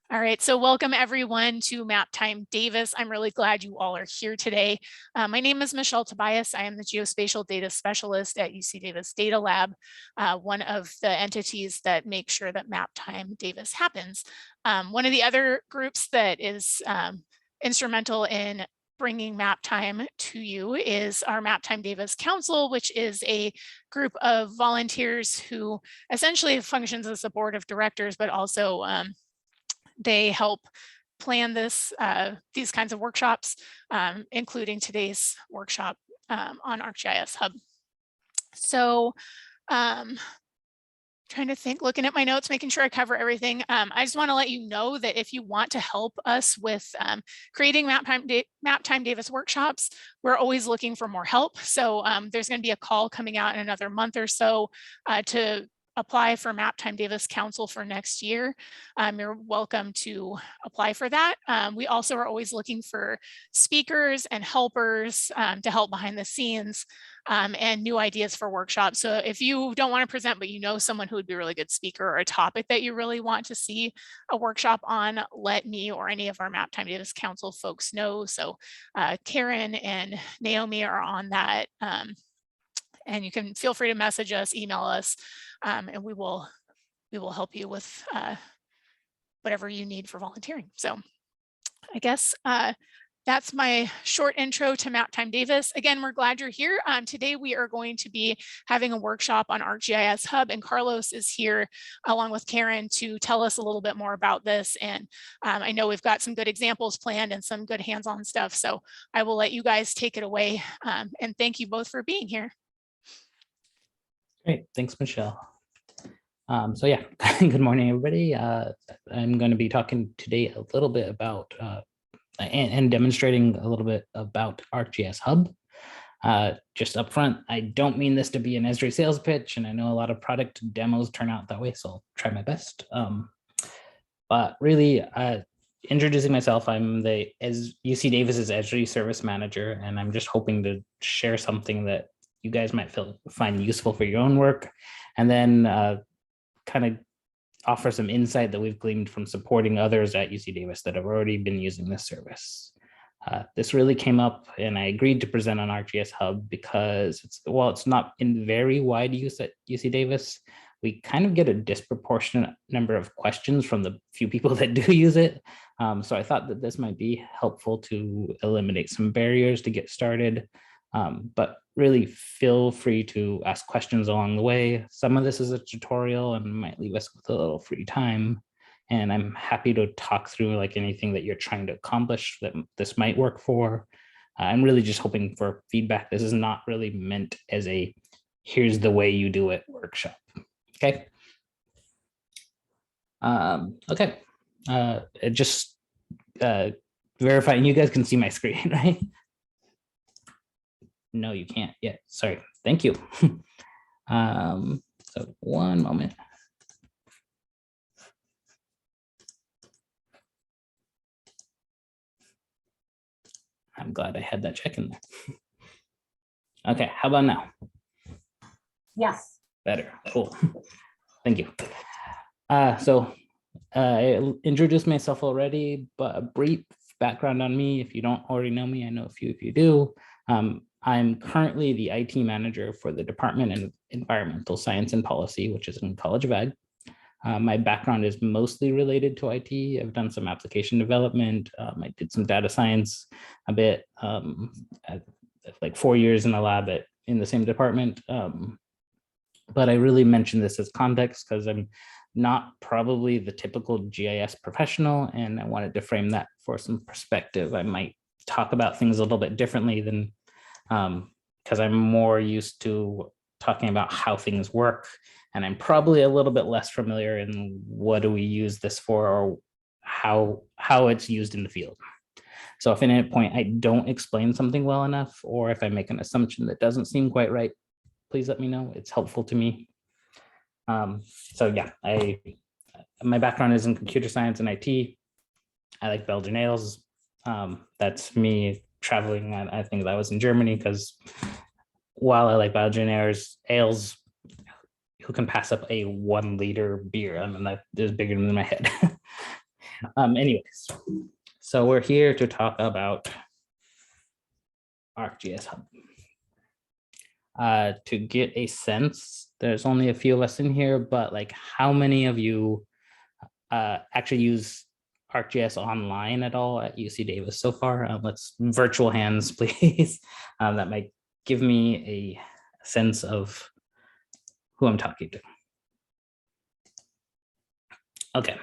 All right, so welcome everyone to Map Time Davis. I'm really glad you all are here today. My name is Michelle Tobias. I am the Geospatial Data Specialist at UC Davis Data Lab, one of the entities that make sure that Map Time Davis happens. One of the other groups that is instrumental in bringing Map Time to you is our Map Time Davis Council, which is a group of volunteers who essentially functions as a board of directors, but also they help plan these kinds of workshops, including today's workshop on ArcGIS Hub. So trying to think, looking at my notes, making sure I cover everything. I just want to let you know that if you want to help us with creating Map Time Davis workshops, we're always looking for more help. So there's going to be a call coming out in another month or so to apply for Map Time Davis Council for next year. You're welcome to apply for that. We also are always looking for speakers and helpers to help behind the scenes and new ideas for workshops. So if you don't want to present, but you know someone who would be a really good speaker or a topic that you really want to see a workshop on, let me or any of our Map Time Davis Council folks know. So Karen and Naomi are on that. And you can feel free to message us, email us, and we will help you with whatever you need for volunteering. So I guess that's my short intro to Map Time Davis. Again, we're glad you're here. Today we are going to be having a workshop on ArcGIS Hub, and Carlos is here along with Karen to tell us a little bit more about this. And I know we've got some good examples planned and some good hands-on stuff. So I will let you guys take it away. And thank you both for being here. Great, thanks, Michelle. So yeah, good morning, everybody. I'm going to be talking today a little bit about and demonstrating a little bit about ArcGIS Hub. Just up front, I don't mean this to be an Esri sales pitch, and I know a lot of product demos turn out that way, so I'll try my best. But really, introducing myself, I'm the UC Davis's Esri service manager, and I'm just hoping to share something that you guys might find useful for your own work, and then kind of offer some insight that we've gleaned from supporting others at UC Davis that have already been using this service. This really came up, and I agreed to present on ArcGIS Hub because while it's not in very wide use at UC Davis, we kind of get a disproportionate number of questions from the few people that do use it. So I thought that this might be helpful to eliminate some barriers to get started. But really feel free to ask questions along the way. Some of this is a tutorial and might leave us with a little free time. And I'm happy to talk through like anything that you're trying to accomplish that this might work for. I'm really just hoping for feedback. This is not really meant as a here's the way you do it workshop. Okay. Okay. Just verifying you guys can see my screen, right? No, you can't yet. Sorry. Thank you. So one moment. I'm glad I had that check in there. Okay, how about now? Yes. Better. Cool. Thank you. So I introduced myself already, but a brief background on me. If you don't already know me, I know a few of you do. I'm currently the IT manager for the Department of Environmental Science and Policy, which is in College of Ag. My background is mostly related to IT. I've done some application development. I did some data science a bit, like 4 years in the lab in the same department. But I really mention this as context because I'm not probably the typical GIS professional, and I wanted to frame that for some perspective. I might talk about things a little bit differently than because I'm more used to talking about how things work, and I'm probably a little bit less familiar in what do we use this for or how it's used in the field. So if at any point I don't explain something well enough, or if I make an assumption that doesn't seem quite right, please let me know. It's helpful to me. So yeah, my background is in computer science and IT. I like Belgian ales. That's me traveling. I think that was in Germany, because while I like Belgian ales, who can pass up a 1 liter beer? I mean, that is bigger than my head. Anyways, so we're here to talk about ArcGIS Hub. To get a sense, there's only a few of us in here, but like how many of you actually use ArcGIS Online at all at UC Davis so far? Let's virtual hands, please. That might give me a sense of who I'm talking to. Okay.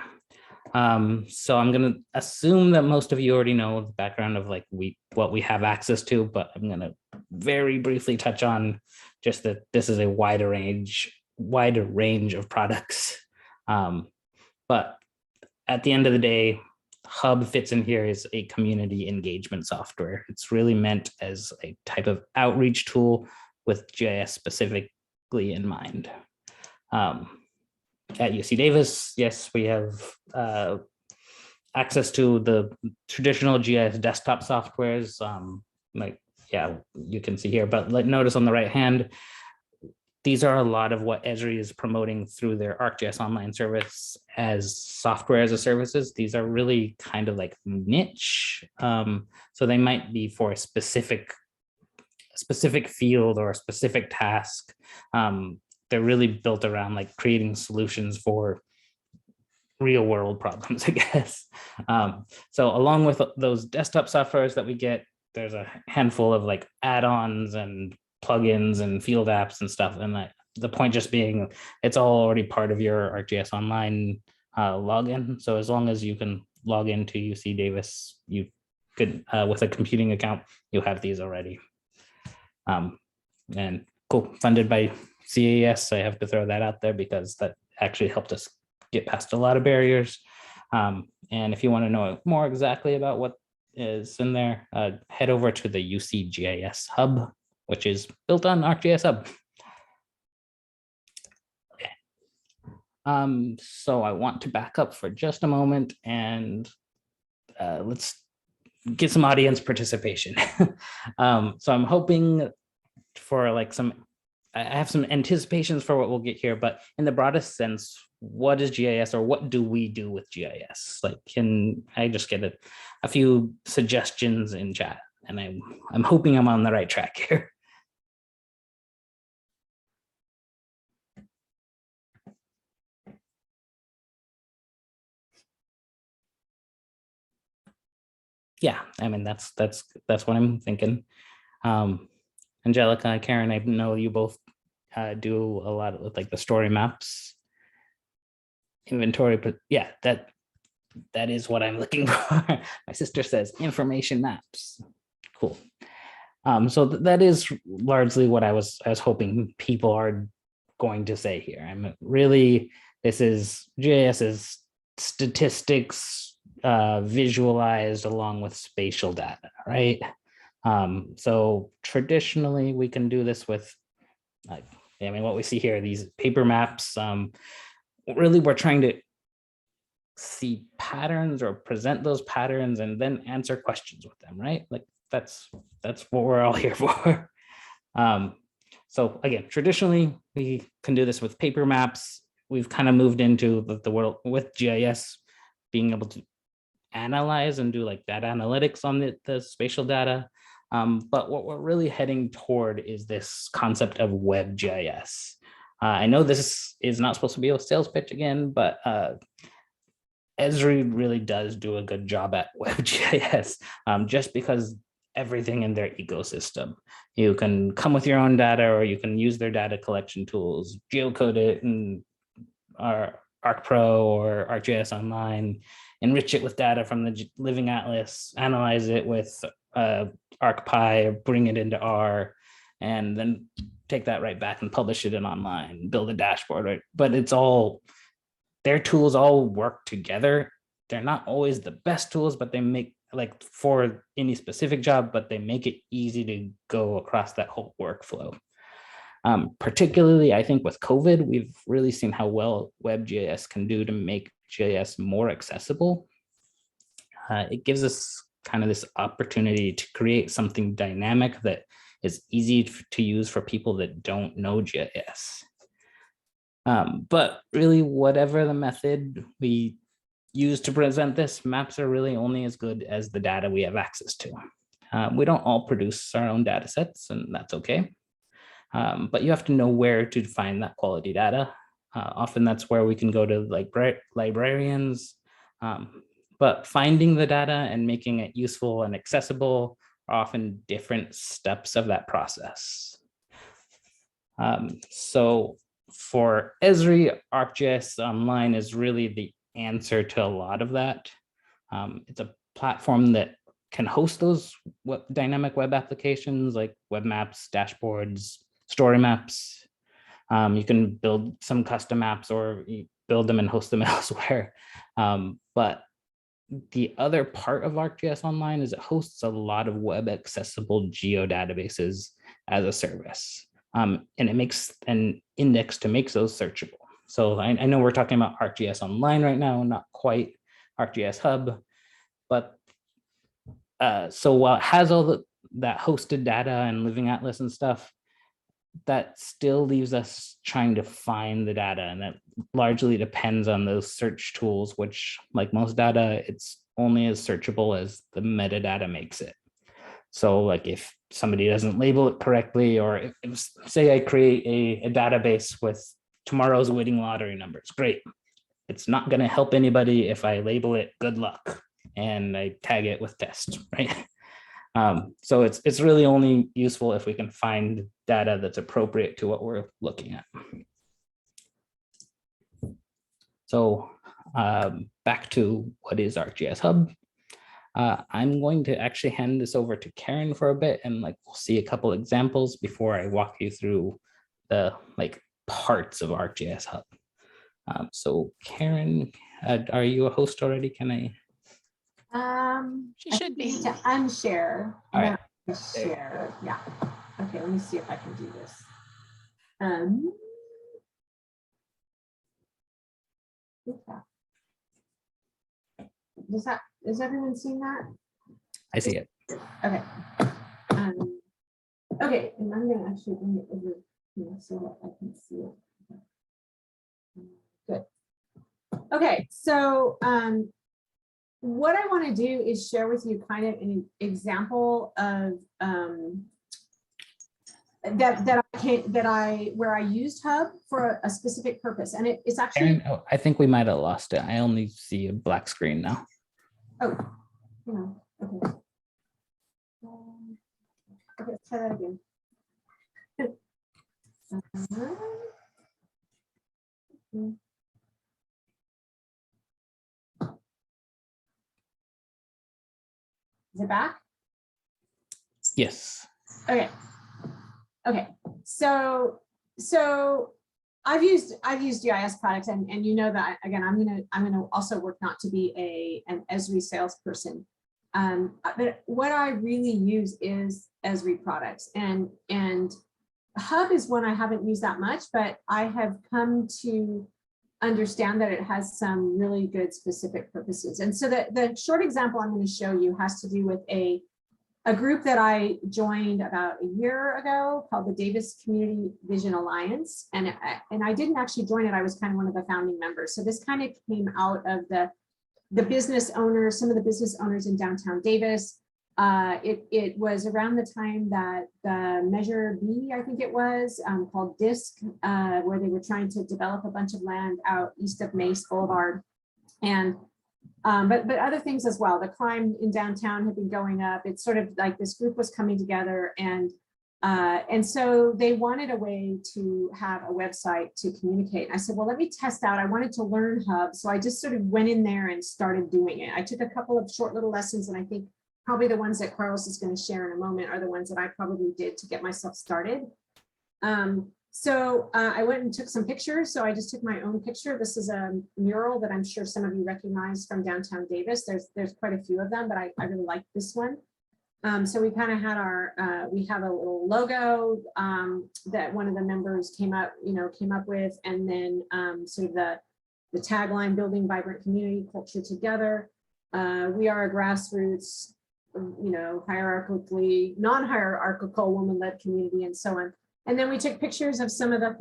So I'm going to assume that most of you already know the background of like what we have access to, but I'm going to very briefly touch on just that this is a wider range of products. But at the end of the day, Hub fits in here as a community engagement software. It's really meant as a type of outreach tool with GIS specifically in mind. At UC Davis, yes, we have access to the traditional GIS desktop softwares. You can see here, but notice on the right hand, these are a lot of what Esri is promoting through their ArcGIS Online service as software as a services. These are really kind of like niche. So they might be for a specific field or a specific task. They're really built around like creating solutions for real world problems, I guess. So along with those desktop softwares that we get, there's a handful of like add-ons and plugins and field apps and stuff. And the point just being, it's all already part of your ArcGIS Online login. So as long as you can log into UC Davis, you could, with a computing account, you have these already. And cool, funded by CAS. I have to throw that out there because that actually helped us get past a lot of barriers. And if you want to know more exactly about what is in there, head over to the UC GIS Hub, which is built on ArcGIS Hub. Okay. So I want to back up for just a moment and let's get some audience participation. So I'm hoping for like I have some anticipations for what we'll get here, but in the broadest sense, what is GIS or what do we do with GIS? Like, can I just get a few suggestions in chat? And I'm hoping I'm on the right track here. Yeah, I mean, that's what I'm thinking. Angelica, Karen, I know you both do a lot with like the story maps, inventory, but yeah, that is what I'm looking for. My sister says information maps. Cool. So that is largely what I was hoping people are going to say here. I'm really, this is GIS is statistics visualized along with spatial data, right? So traditionally we can do this with like, I mean, what we see here, these paper maps, really we're trying to see patterns or present those patterns and then answer questions with them, right? Like that's what we're all here for. So again, traditionally we can do this with paper maps. We've kind of moved into the world with GIS being able to analyze and do like data analytics on the spatial data. But what we're really heading toward is this concept of web GIS. I know this is not supposed to be a sales pitch again, but Esri really does do a good job at web GIS, just because everything in their ecosystem. You can come with your own data or you can use their data collection tools, geocode it in our ArcPro or ArcGIS Online, enrich it with data from the Living Atlas, analyze it with ArcPy, bring it into R, and then take that right back and publish it in online, build a dashboard, right? But it's all, their tools all work together. They're not always the best tools, but they make, like for any specific job, but they make it easy to go across that whole workflow. Particularly, I think with COVID, we've really seen how well WebGIS can do to make GIS more accessible. It gives us kind of this opportunity to create something dynamic that is easy to use for people that don't know GIS. But really, whatever the method we used to present this. Maps are really only as good as the data we have access to. We don't all produce our own data sets, and that's okay. But you have to know where to find that quality data. Often that's where we can go to librarians. But finding the data and making it useful and accessible are often different steps of that process. So for Esri, ArcGIS Online is really the answer to a lot of that. It's a platform that can host those dynamic web applications like web maps, dashboards, story maps. You can build some custom apps or build them and host them elsewhere. But the other part of ArcGIS Online is it hosts a lot of web accessible geodatabases as a service. And it makes an index to make those searchable. So I know we're talking about ArcGIS Online right now, not quite ArcGIS Hub, but so while it has all that hosted data and living atlas and stuff, that still leaves us trying to find the data, and that largely depends on those search tools, which, like most data, it's only as searchable as the metadata makes it. So like if somebody doesn't label it correctly, or if say I create a database with tomorrow's winning lottery numbers, great. It's not going to help anybody if I label it good luck and I tag it with test, right? So it's really only useful if we can find data that's appropriate to what we're looking at. So back to what is ArcGIS Hub. I'm going to actually hand this over to Karen for a bit, and we'll see a couple examples before I walk you through the parts of ArcGIS Hub. So Karen, are you a host already? Can I? She should be. To unshare. All right. Share. Yeah. Okay, let me see if I can do this. Is everyone seeing that? I see it. Okay. Okay, and I'm gonna actually bring it over here so that I can see it. Good. Okay, so what I want to do is share with you kind of an example of where I used Hub for a specific purpose, and it's actually. Karen, I think we might have lost it. I only see a black screen now. Oh, yeah. Okay. Okay, let's try that again. Is it back? Yes. Okay. Okay. So I've used GIS products, and you know that again. I'm gonna also work not to be an Esri salesperson. But what I really use is Esri products, and Hub is one I haven't used that much, but I have come to understand that it has some really good specific purposes. And so the short example I'm going to show you has to do with a group that I joined about a year ago called the Davis Community Vision Alliance. And I didn't actually join it. I was kind of one of the founding members. So this kind of came out of the business owners, some of the business owners in downtown Davis. It was around the time that the Measure B, I think it was, called DISC, where they were trying to develop a bunch of land out east of Mace Boulevard. And but other things as well. The crime in downtown had been going up. It's sort of like this group was coming together, and so they wanted a way to have a website to communicate. And I said, well, let me test out. I wanted to learn Hub, so I just sort of went in there and started doing it. I took a couple of short little lessons, and I think probably the ones that Carlos is going to share in a moment are the ones that I probably did to get myself started. So I went and took some pictures. So I just took my own picture. This is a mural that I'm sure some of you recognize from downtown Davis. There's quite a few of them, but I really like this one. So we kind of had we have a little logo that one of the members came up with, and then sort of the tagline, building vibrant community culture together. We are a grassroots, hierarchically, non-hierarchical woman-led community, and so on. And then we took pictures of some of the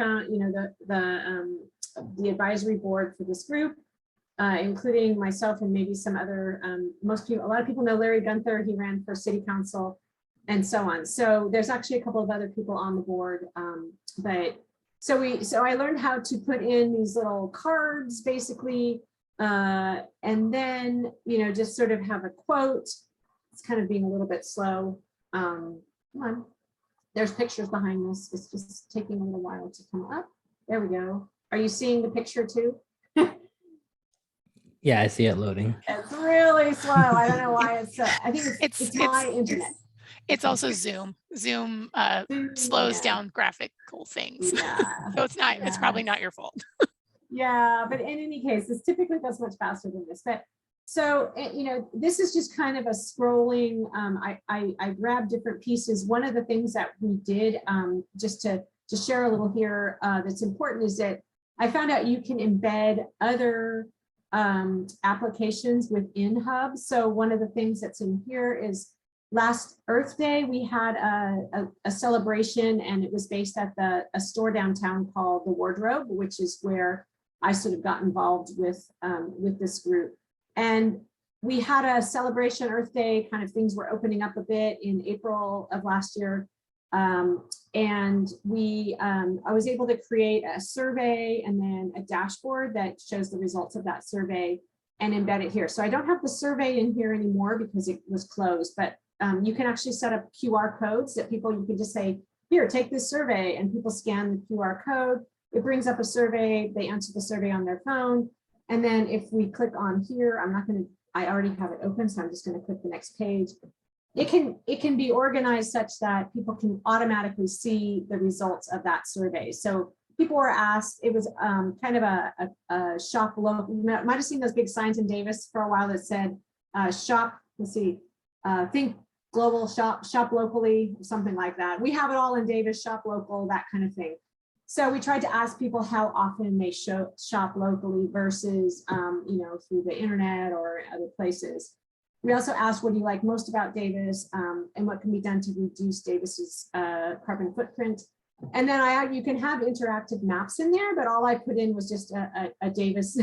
advisory board for this group. including myself and maybe some other, a lot of people know Larry Gunther, he ran for city council and so on. So there's actually a couple of other people on the board. So I learned how to put in these little cards basically, and then, just sort of have a quote. It's kind of being a little bit slow. Come on. There's pictures behind this. It's just taking a little while to come up. There we go. Are you seeing the picture too? Yeah, I see it loading. It's really slow. I don't know why it's. I think it's my internet. It's also Zoom. Zoom slows down graphical things. Yeah. So it's not. It's probably not your fault. Yeah, but in any case, this typically goes much faster than this. But so this is just kind of a scrolling. I grabbed different pieces. One of the things that we did, just to share a little here, that's important is that I found out you can embed other applications within Hub. So one of the things that's in here is last Earth Day, we had a celebration, and it was based at a store downtown called The Wardrobe, which is where I sort of got involved with this group. And we had a celebration Earth Day, kind of things were opening up a bit in April of last year. And I was able to create a survey and then a dashboard that shows the results of that survey and embed it here. So I don't have the survey in here anymore because it was closed, but you can actually set up QR codes that you can just say, here, take this survey, and people scan the QR code. It brings up a survey, they answer the survey on their phone. And then if we click on here, I already have it open, so I'm just gonna click the next page. It can be organized such that people can automatically see the results of that survey. So people were asked, it was kind of a shop local. You might have seen those big signs in Davis for a while that said shop, let's see, think global, shop locally, something like that. We have it all in Davis, shop local, that kind of thing. So we tried to ask people how often they shop locally versus, through the internet or other places. We also asked, what do you like most about Davis, and what can be done to reduce Davis's carbon footprint? And then you can have interactive maps in there, but all I put in was just a Davis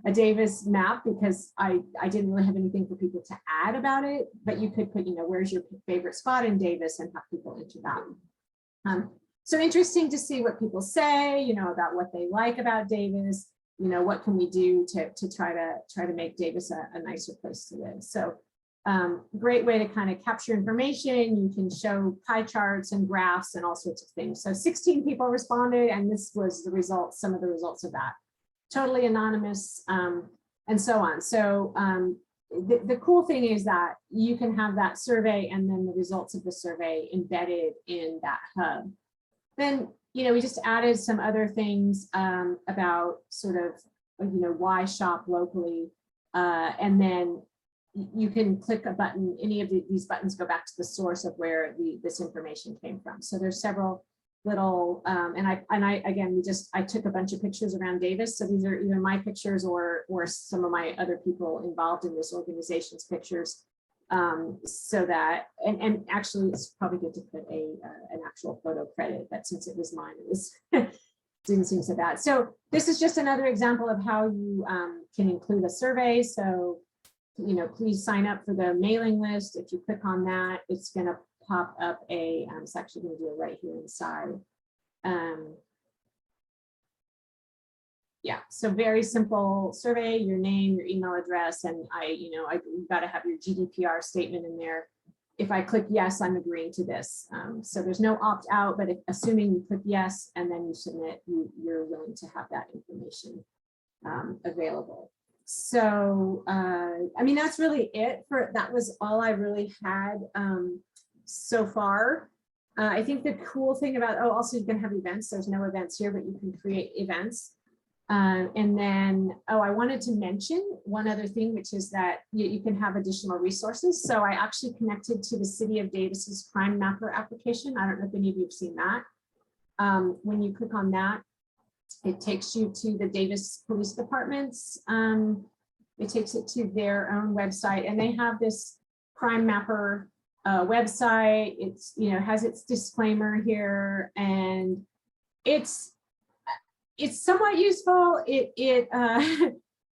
a Davis map because I didn't really have anything for people to add about it. But you could put, where's your favorite spot in Davis, and have people enter that. So interesting to see what people say, about what they like about Davis. What can we do to try to make Davis a nicer place to live? So great way to kind of capture information. You can show pie charts and graphs and all sorts of things. So 16 people responded, and this was the results, some of the results of that. Totally anonymous, and so on. So the cool thing is that you can have that survey and then the results of the survey embedded in that hub. Then, we just added some other things about sort of, why shop locally. And then you can click a button. Any of these buttons go back to the source of where this information came from. So there's several little, and I took a bunch of pictures around Davis. So these are either my pictures or some of my other people involved in this organization's pictures. So that, and actually it's probably good to put an actual photo credit, but since it was mine, it was didn't seem so bad. So this is just another example of how you can include a survey. So, please sign up for the mailing list. If you click on that, it's going to pop up it's actually going to do it right here inside. Yeah, so very simple survey, your name, your email address, and you've got to have your GDPR statement in there. If I click yes, I'm agreeing to this. So there's no opt out, but assuming you click yes and then you submit, you're willing to have that information available. So, that's really it that was all I really had so far. I think the cool thing about, also you can have events. There's no events here, but you can create events. And then, I wanted to mention one other thing, which is that you can have additional resources. So I actually connected to the City of Davis's Crime Mapper application. I don't know if any of you have seen that. When you click on that, it takes you to the Davis Police Department's, it takes it to their own website, and they have this Crime Mapper website. It's, has its disclaimer here, and it's somewhat useful.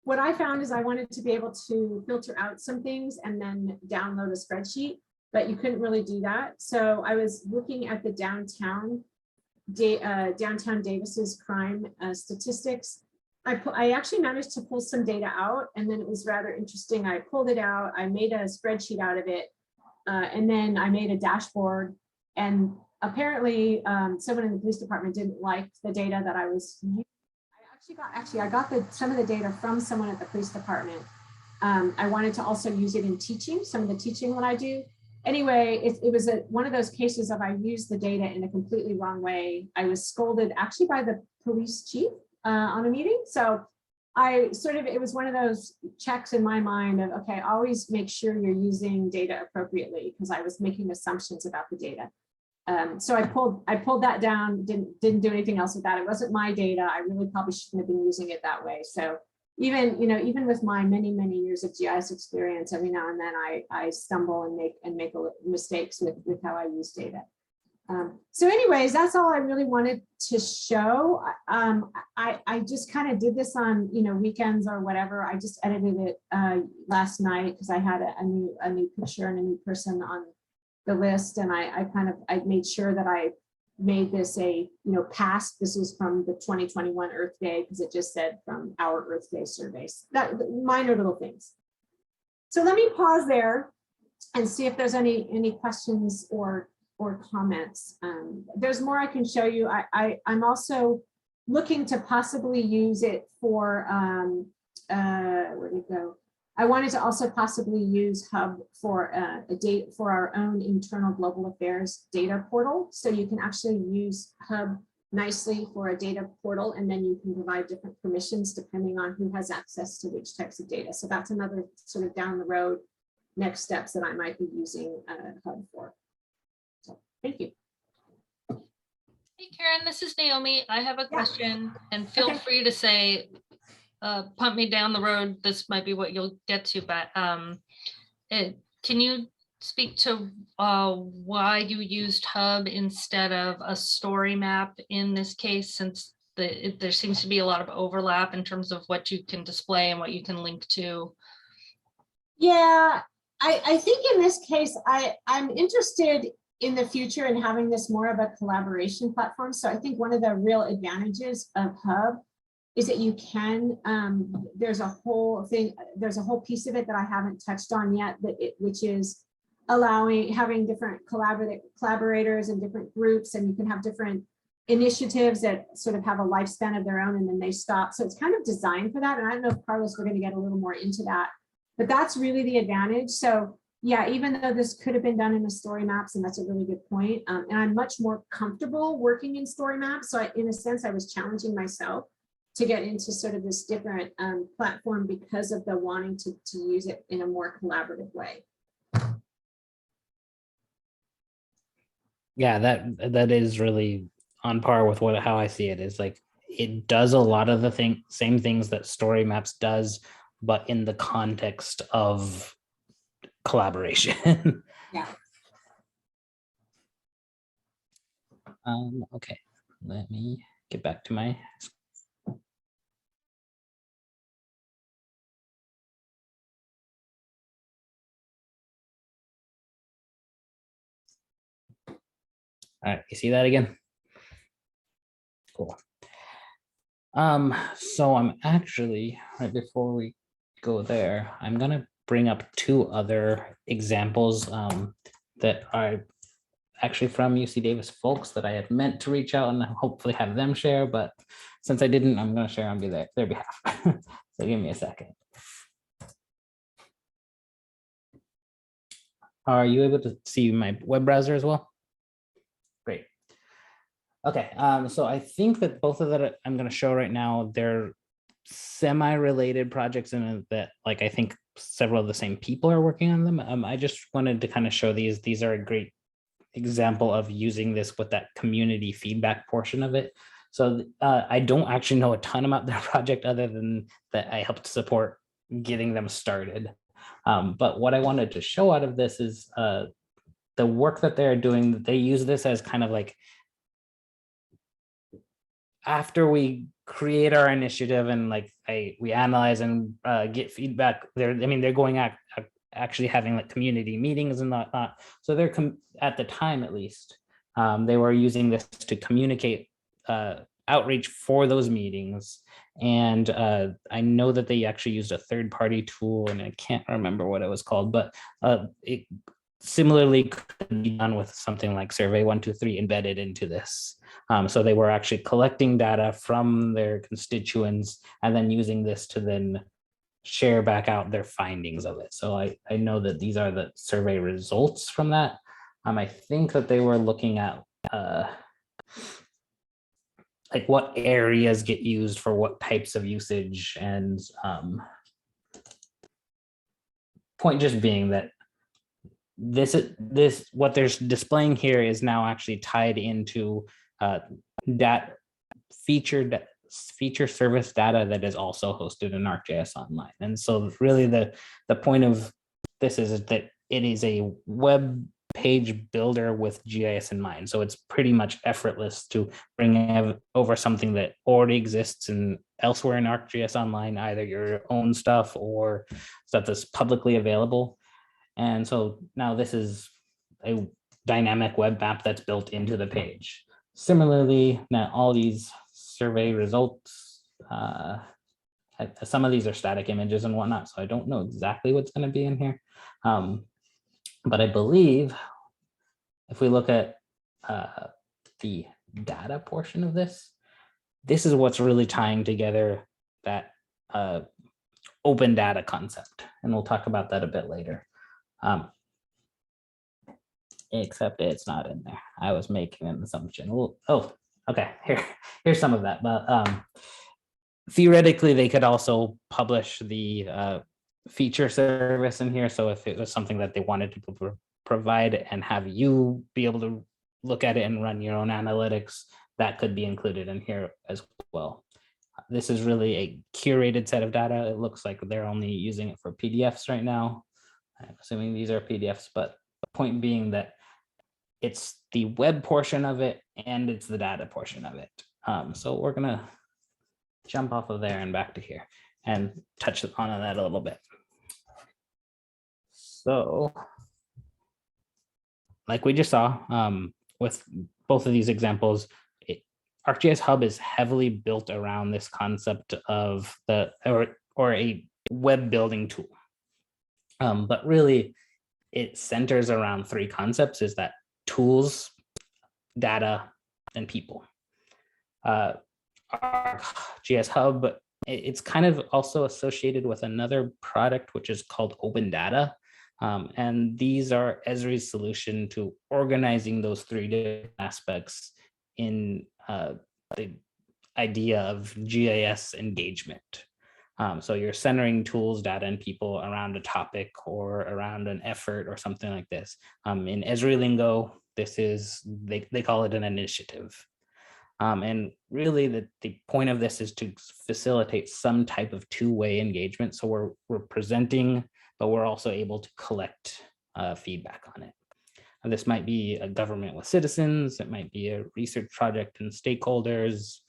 what I found is I wanted to be able to filter out some things and then download a spreadsheet, but you couldn't really do that. So I was looking at the downtown Davis's crime statistics. I actually managed to pull some data out, and then it was rather interesting. I pulled it out, I made a spreadsheet out of it, and then I made a dashboard. And apparently someone in the police department didn't like the data that I was using. I got some of the data from someone at the police department. I wanted to also use it in teaching, some of the teaching that I do. Anyway, it was one of those cases of I used the data in a completely wrong way. I was scolded actually by the police chief on a meeting. So it was one of those checks in my mind of, okay, always make sure you're using data appropriately, because I was making assumptions about the data. So I pulled that down, didn't do anything else with that. It wasn't my data. I really probably shouldn't have been using it that way. So even with my many years of GIS experience, every now and then I stumble and make mistakes with how I use data. So anyways, that's all I really wanted to show. I just kind of did this on weekends or whatever. I just edited it last night because I had a new picture and a new person on the list, and I made sure that I made this past. This was from the 2021 Earth Day, because it just said from our Earth Day surveys. That minor little things. So let me pause there and see if there's any questions or comments. There's more I can show you. I'm also looking to possibly use it for where'd it go? I wanted to also possibly use Hub for our own internal global affairs data portal. So you can actually use Hub nicely for a data portal, and then you can provide different permissions depending on who has access to which types of data. So that's another sort of down the road next steps that I might be using Hub for. So thank you. Hey Karen, this is Naomi. I have a question, and feel Okay. free to say, pump me down the road. This might be what you'll get to, but can you speak to why you used Hub instead of a story map in this case, since there seems to be a lot of overlap in terms of what you can display and what you can link to? Yeah, I think in this case, I'm interested in the future in having this more of a collaboration platform. So I think one of the real advantages of Hub is that you can, there's a whole piece of it that I haven't touched on yet, which is having different collaborators and different groups, and you can have different initiatives that sort of have a lifespan of their own and then they stop. So it's kind of designed for that. And I don't know if Carlos, we're going to get a little more into that, but that's really the advantage. So yeah, even though this could have been done in the story maps, and that's a really good point. And I'm much more comfortable working in story maps. So in a sense, I was challenging myself to get into sort of this different platform because of the wanting to use it in a more collaborative way. Yeah, that is really on par with how I see it. Is like it does a lot of the same things that story maps does, but in the context of collaboration. Yeah. Okay, let me get back to my. All right, you see that again? Cool. So I'm actually, right before we go there, I'm gonna bring up two other examples that are actually from UC Davis folks that I had meant to reach out and hopefully have them share, but since I didn't, I'm gonna share on their behalf. So give me a second. Are you able to see my web browser as well? Great. Okay, so I think that both of that I'm going to show right now, they're semi-related projects, and that like I think several of the same people are working on them. I just wanted to kind of show these. These are a great example of using this with that community feedback portion of it. So I don't actually know a ton about their project other than that I helped support getting them started. But what I wanted to show out of this is the work that they're doing. They use this as kind of like, after we create our initiative and like we analyze and get feedback. They're going actually having like community meetings and whatnot. So they're at the time, at least, they were using this to communicate outreach for those meetings. And I know that they actually used a third-party tool, and I can't remember what it was called, but it similarly could be done with something like Survey 123 embedded into this. So they were actually collecting data from their constituents and then using this to then share back out their findings of it. So I know that these are the survey results from that. I think that they were looking at like what areas get used for what types of usage, and point just being that this what they're displaying here is now actually tied into that feature service data that is also hosted in ArcGIS Online. And so really the point of this is that it is a web page builder with GIS in mind. So it's pretty much effortless to bring over something that already exists in elsewhere in ArcGIS Online, either your own stuff or stuff that's publicly available. And so now this is a dynamic web map that's built into the page. Similarly, now all these survey results, some of these are static images and whatnot, so I don't know exactly what's going to be in here. But I believe if we look at the data portion of this, this is what's really tying together that open data concept. And we'll talk about that a bit later. Except it's not in there. I was making an assumption. Well, oh, okay, here's some of that. But theoretically, they could also publish the feature service in here. So if it was something that they wanted to provide and have you be able to look at it and run your own analytics, that could be included in here as well. This is really a curated set of data. It looks like they're only using it for PDFs right now. I'm assuming these are PDFs, but the point being that it's the web portion of it and it's the data portion of it. So we're gonna jump off of there and back to here and touch on that a little bit. So like we just saw with both of these examples, ArcGIS Hub is heavily built around this concept of or a web building tool. But really it centers around three concepts: is that tools, data, and people. ArcGIS Hub, it's kind of also associated with another product, which is called Open Data. And these are Esri's solution to organizing those three different aspects in the idea of GIS engagement. So you're centering tools, data, and people around a topic or around an effort or something like this. In Esri lingo, this is, they call it an initiative. And really the point of this is to facilitate some type of two-way engagement. So we're presenting, but we're also able to collect feedback on it. This might be a government with citizens, it might be a research project and stakeholders,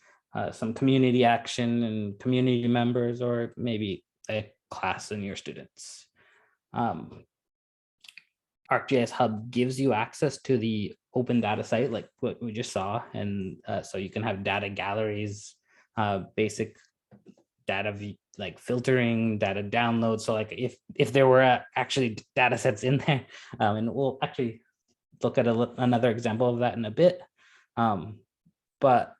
some community action and community members, or maybe a class and your students. ArcGIS Hub gives you access to the open data site, like what we just saw. And so you can have data galleries, basic data like filtering, data download. So like if there were actually data sets in there, and we'll actually look at another example of that in a bit. But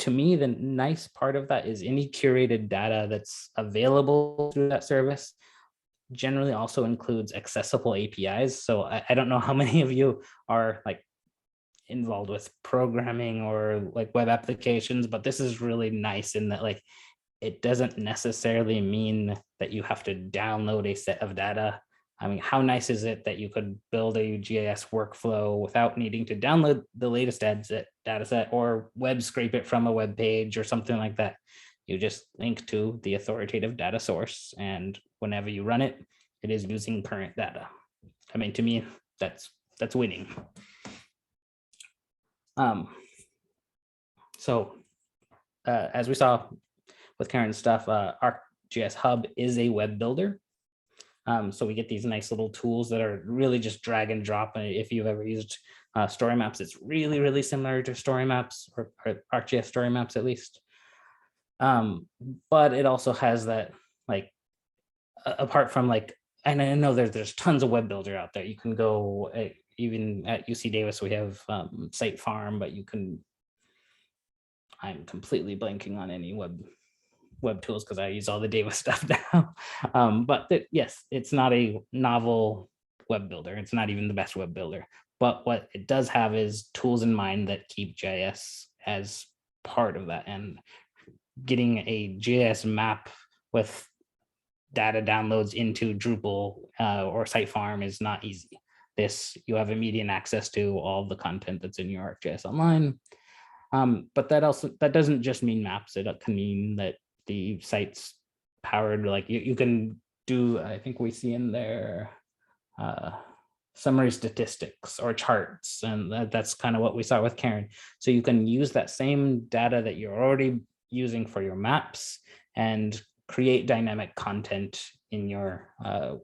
to me, the nice part of that is any curated data that's available through that service generally also includes accessible APIs. So I don't know how many of you are like involved with programming or like web applications, but this is really nice in that like it doesn't necessarily mean that you have to download a set of data. I mean, how nice is it that you could build a GIS workflow without needing to download the latest data set or web scrape it from a web page or something like that? You just link to the authoritative data source, and whenever you run it, it is using current data. I mean, to me, that's winning. So as we saw with Karen's stuff, ArcGIS Hub is a web builder. So we get these nice little tools that are really just drag and drop. And if you've ever used story maps, it's really, really similar to story maps or ArcGIS story maps at least. But it also has that, like, apart from like, and I know there's tons of web builder out there. You can go, even at UC Davis, we have Site Farm, but you can, I'm completely blanking on any web tools because I use all the Davis stuff now. But yes, it's not a novel web builder. It's not even the best web builder. But what it does have is tools in mind that keep GIS as part of that. And getting a GIS map with data downloads into Drupal or Site Farm is not easy. This, you have immediate access to all the content that's in your ArcGIS Online. But that doesn't just mean maps. It can mean that the site's powered, like you can do, I think we see in there, summary statistics or charts. And that's kind of what we saw with Karen. So you can use that same data that you're already using for your maps and create dynamic content in your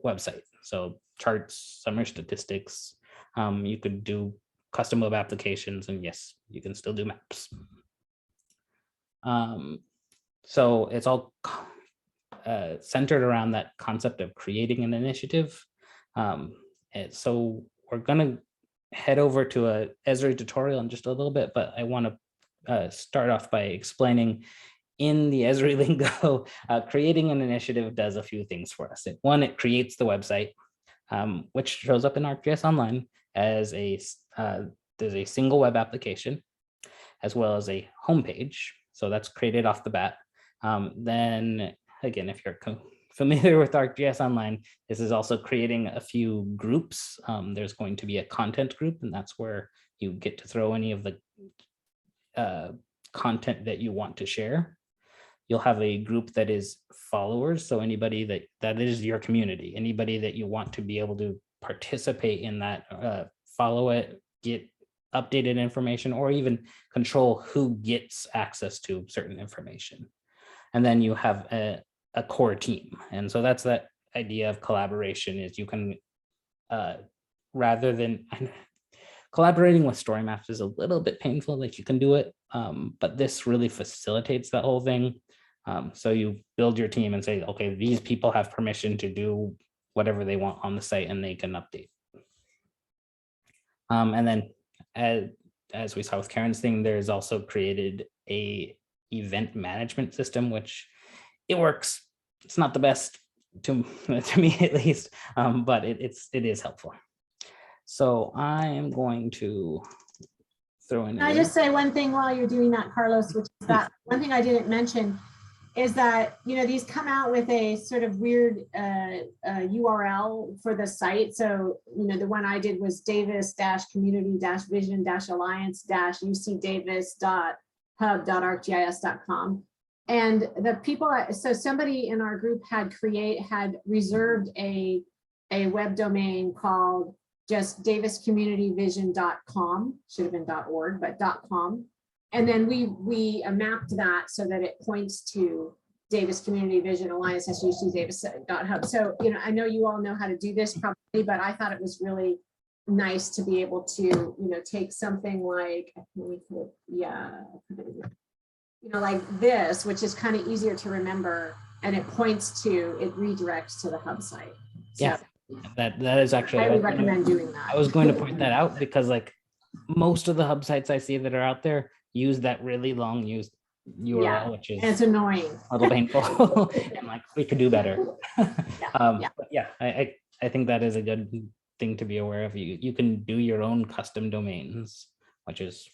website. So charts, summary statistics, you could do custom web applications, and yes, you can still do maps. So it's all centered around that concept of creating an initiative. So we're gonna head over to a Esri tutorial in just a little bit, but I want to start off by explaining in the Esri lingo, creating an initiative does a few things for us. One, it creates the website, which shows up in ArcGIS Online as there's a single web application, as well as a homepage. So that's created off the bat. Then again, if you're familiar with ArcGIS Online, this is also creating a few groups. There's going to be a content group, and that's where you get to throw any of the content that you want to share. You'll have a group that is followers. So anybody that is your community, anybody that you want to be able to participate in that, follow it, get updated information, or even control who gets access to certain information. And then you have a core team. And so that's that idea of collaboration, is you can, rather than collaborating with story maps is a little bit painful, like you can do it, but this really facilitates that whole thing. So you build your team and say, okay, these people have permission to do whatever they want on the site, and they can update. And then as we saw with Karen's thing, there's also created a event management system, which it works. It's not the best to me at least, but it is helpful. So I am going to throw in. Can I just say one thing while you're doing that, Carlos, which is that one thing I didn't mention is that, you know, these come out with a sort of weird URL for the site. So, you know, the one I did was davis-community-vision-alliance-ucdavis.hub.arcgis.com. And the people, so somebody in our group had reserved a web domain called just daviscommunityvision.com, should have been .org, but .com. And then we mapped that so that it points to Davis Community Vision Alliance UCDavis.hub. So, you know, I know you all know how to do this probably, but I thought it was really nice to be able to, you know, take something like, like this, which is kind of easier to remember, and it points to, it redirects to the hub site. So, yeah, that is actually, I would recommend doing that. I was going to point that out because, like, most of the hub sites I see that are out there use that really long URL, which is, and it's annoying, a little painful. And like, we could do better. I think that is a good thing to be aware of. You can do your own custom domains, which is,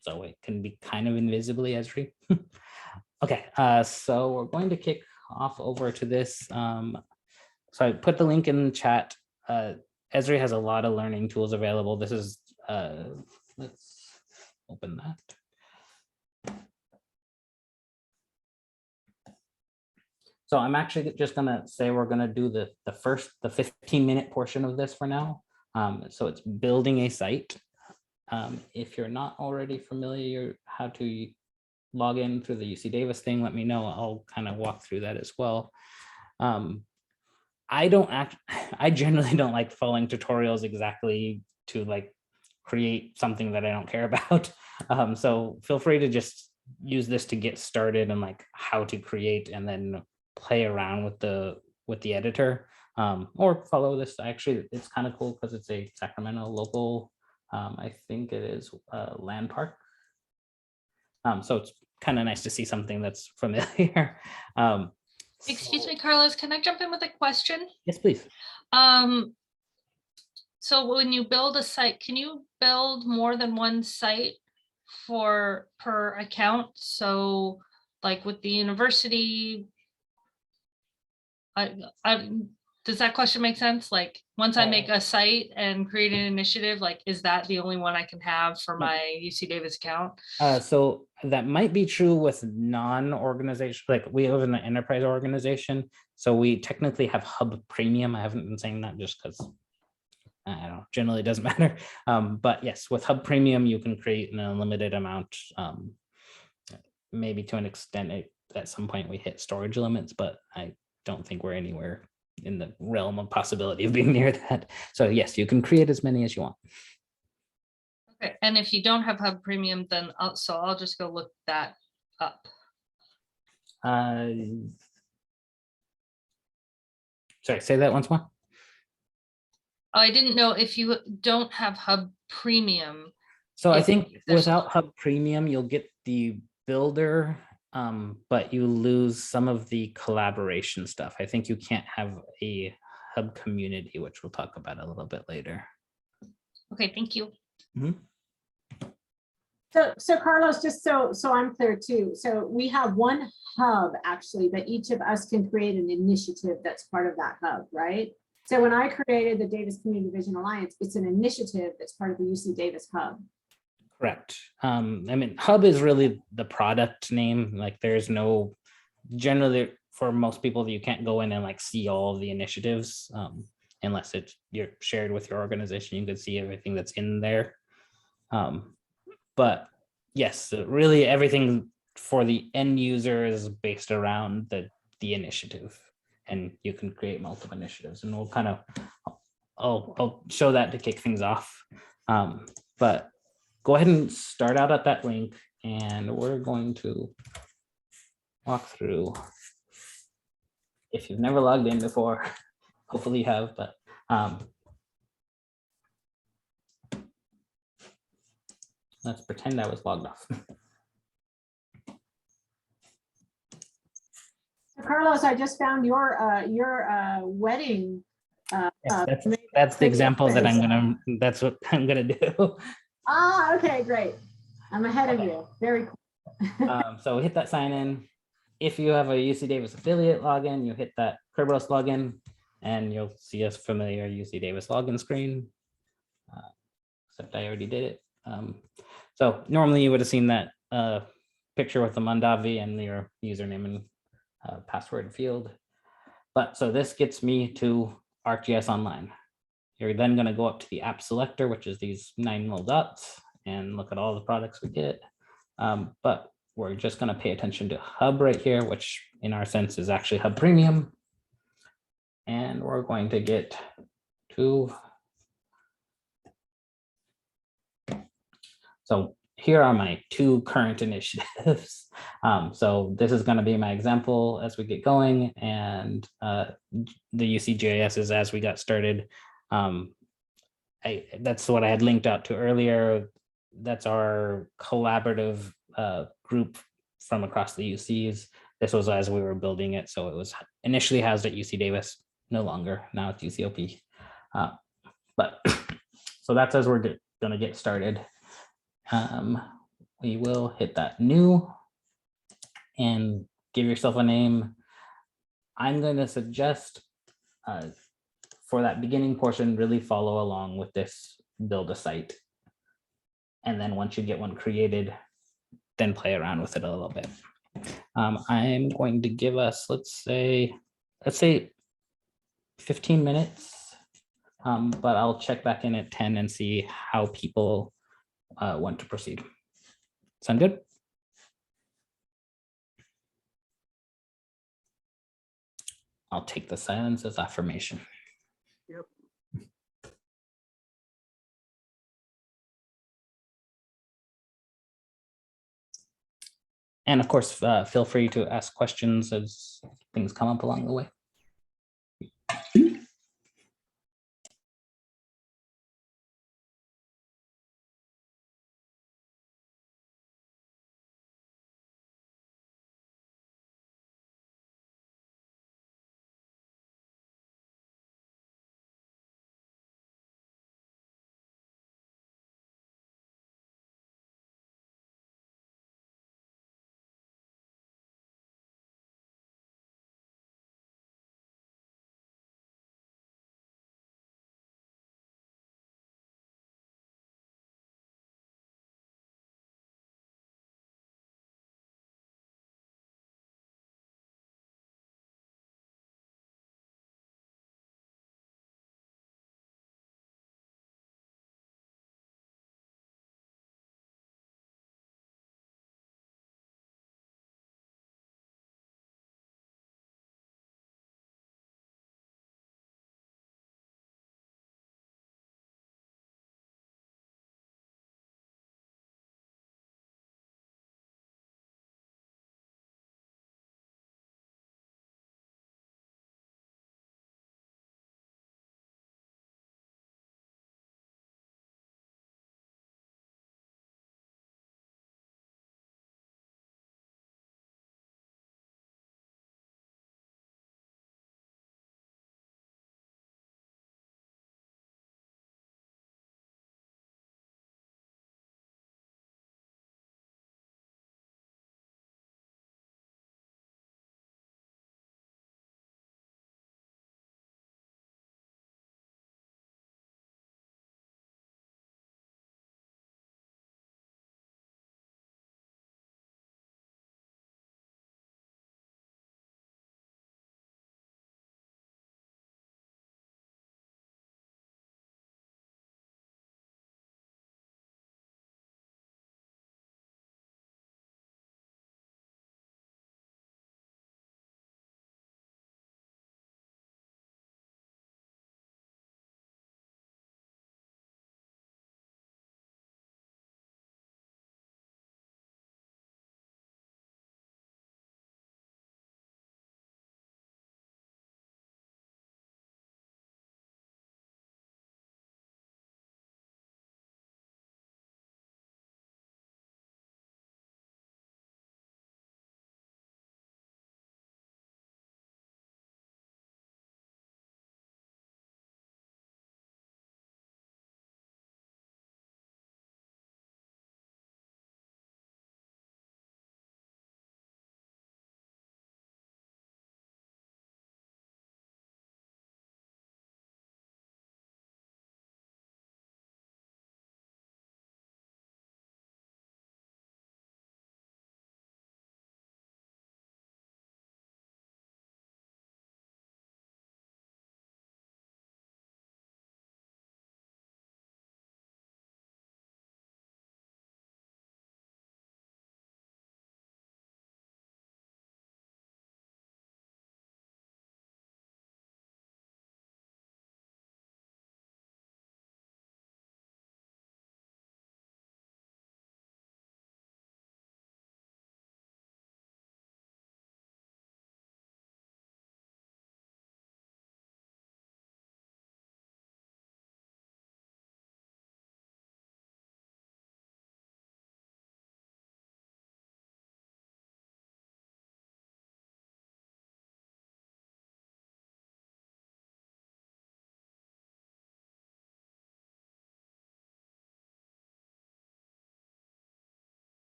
so it can be kind of invisibly Esri. Okay, so we're going to kick off over to this. So I put the link in the chat. Esri has a lot of learning tools available. This is, let's open that. So I'm actually just gonna say we're gonna do the 15-minute portion of this for now. So it's building a site. If you're not already familiar how to log in through the UC Davis thing, let me know. I'll kind of walk through that as well. I generally don't like following tutorials exactly to like create something that I don't care about. So feel free to just use this to get started and like how to create, and then play around with the editor, or follow this. Actually, it's kind of cool because it's a Sacramento local, I think it is a land park. So it's kind of nice to see something that's familiar. Excuse me, Carlos, can I jump in with a question? Yes, please. So when you build a site, can you build more than one site per account? So like with the university, does that question make sense? Like once I make a site and create an initiative, like, is that the only one I can have for my UC Davis account? So that might be true with non-organization, like we have an enterprise organization. So we technically have Hub Premium. I haven't been saying that just because I don't know, generally it doesn't matter. But yes, with Hub Premium, you can create an unlimited amount. Maybe to an extent, at some point we hit storage limits, but I don't think we're anywhere in the realm of possibility of being near that. So yes, you can create as many as you want. Okay, and if you don't have Hub Premium, then I'll just go look that up. Sorry, say that once more. I didn't know if you don't have Hub Premium. So I think without Hub Premium, you'll get the builder, but you lose some of the collaboration stuff. I think you can't have a Hub community, which we'll talk about a little bit later. Okay, thank you. Mm-hmm. So Carlos, just so I'm clear too. So we have one hub actually, but each of us can create an initiative that's part of that hub, right? So when I created the Davis Community Vision Alliance, it's an initiative that's part of the UC Davis Hub. Correct. I mean, Hub is really the product name. Like there's no, generally for most people, you can't go in and like see all of the initiatives unless you're shared with your organization. You can see everything that's in there. But yes, really everything for the end user is based around the initiative, and you can create multiple initiatives, and we'll kind of, I'll show that to kick things off. But go ahead and start out at that link, and we're going to walk through. If you've never logged in before, hopefully you have, but let's pretend I was logged off. Carlos, I just found your wedding. Yes, that's the example that that's what I'm gonna do. Ah, okay, great. I'm ahead of you. Very cool. So hit that sign in. If you have a UC Davis affiliate login, you hit that Kerberos login, and you'll see a familiar UC Davis login screen. Except I already did it. So normally you would have seen that picture with the Mondavi and your username and password field. But so this gets me to ArcGIS Online. You're then going to go up to the app selector, which is these 9 little dots, and look at all the products we get. But we're just going to pay attention to Hub right here, which in our sense is actually Hub Premium. And we're going to get to, so here are my 2 current initiatives. So this is going to be my example as we get going, and the UCGIS is as we got started. That's what I had linked out to earlier. That's our collaborative group from across the UCs. This was as we were building it. So it was initially housed at UC Davis, no longer, now it's UCOP. But so that's as we're going to get started. We will hit that new and give yourself a name. I'm going to suggest for that beginning portion, really follow along with this build a site. And then once you get one created, then play around with it a little bit. I'm going to give us, let's say 15 minutes, but I'll check back in at 10 and see how people want to proceed. Sound good? I'll take the silence as affirmation. Yep. And of course, feel free to ask questions as things come up along the way.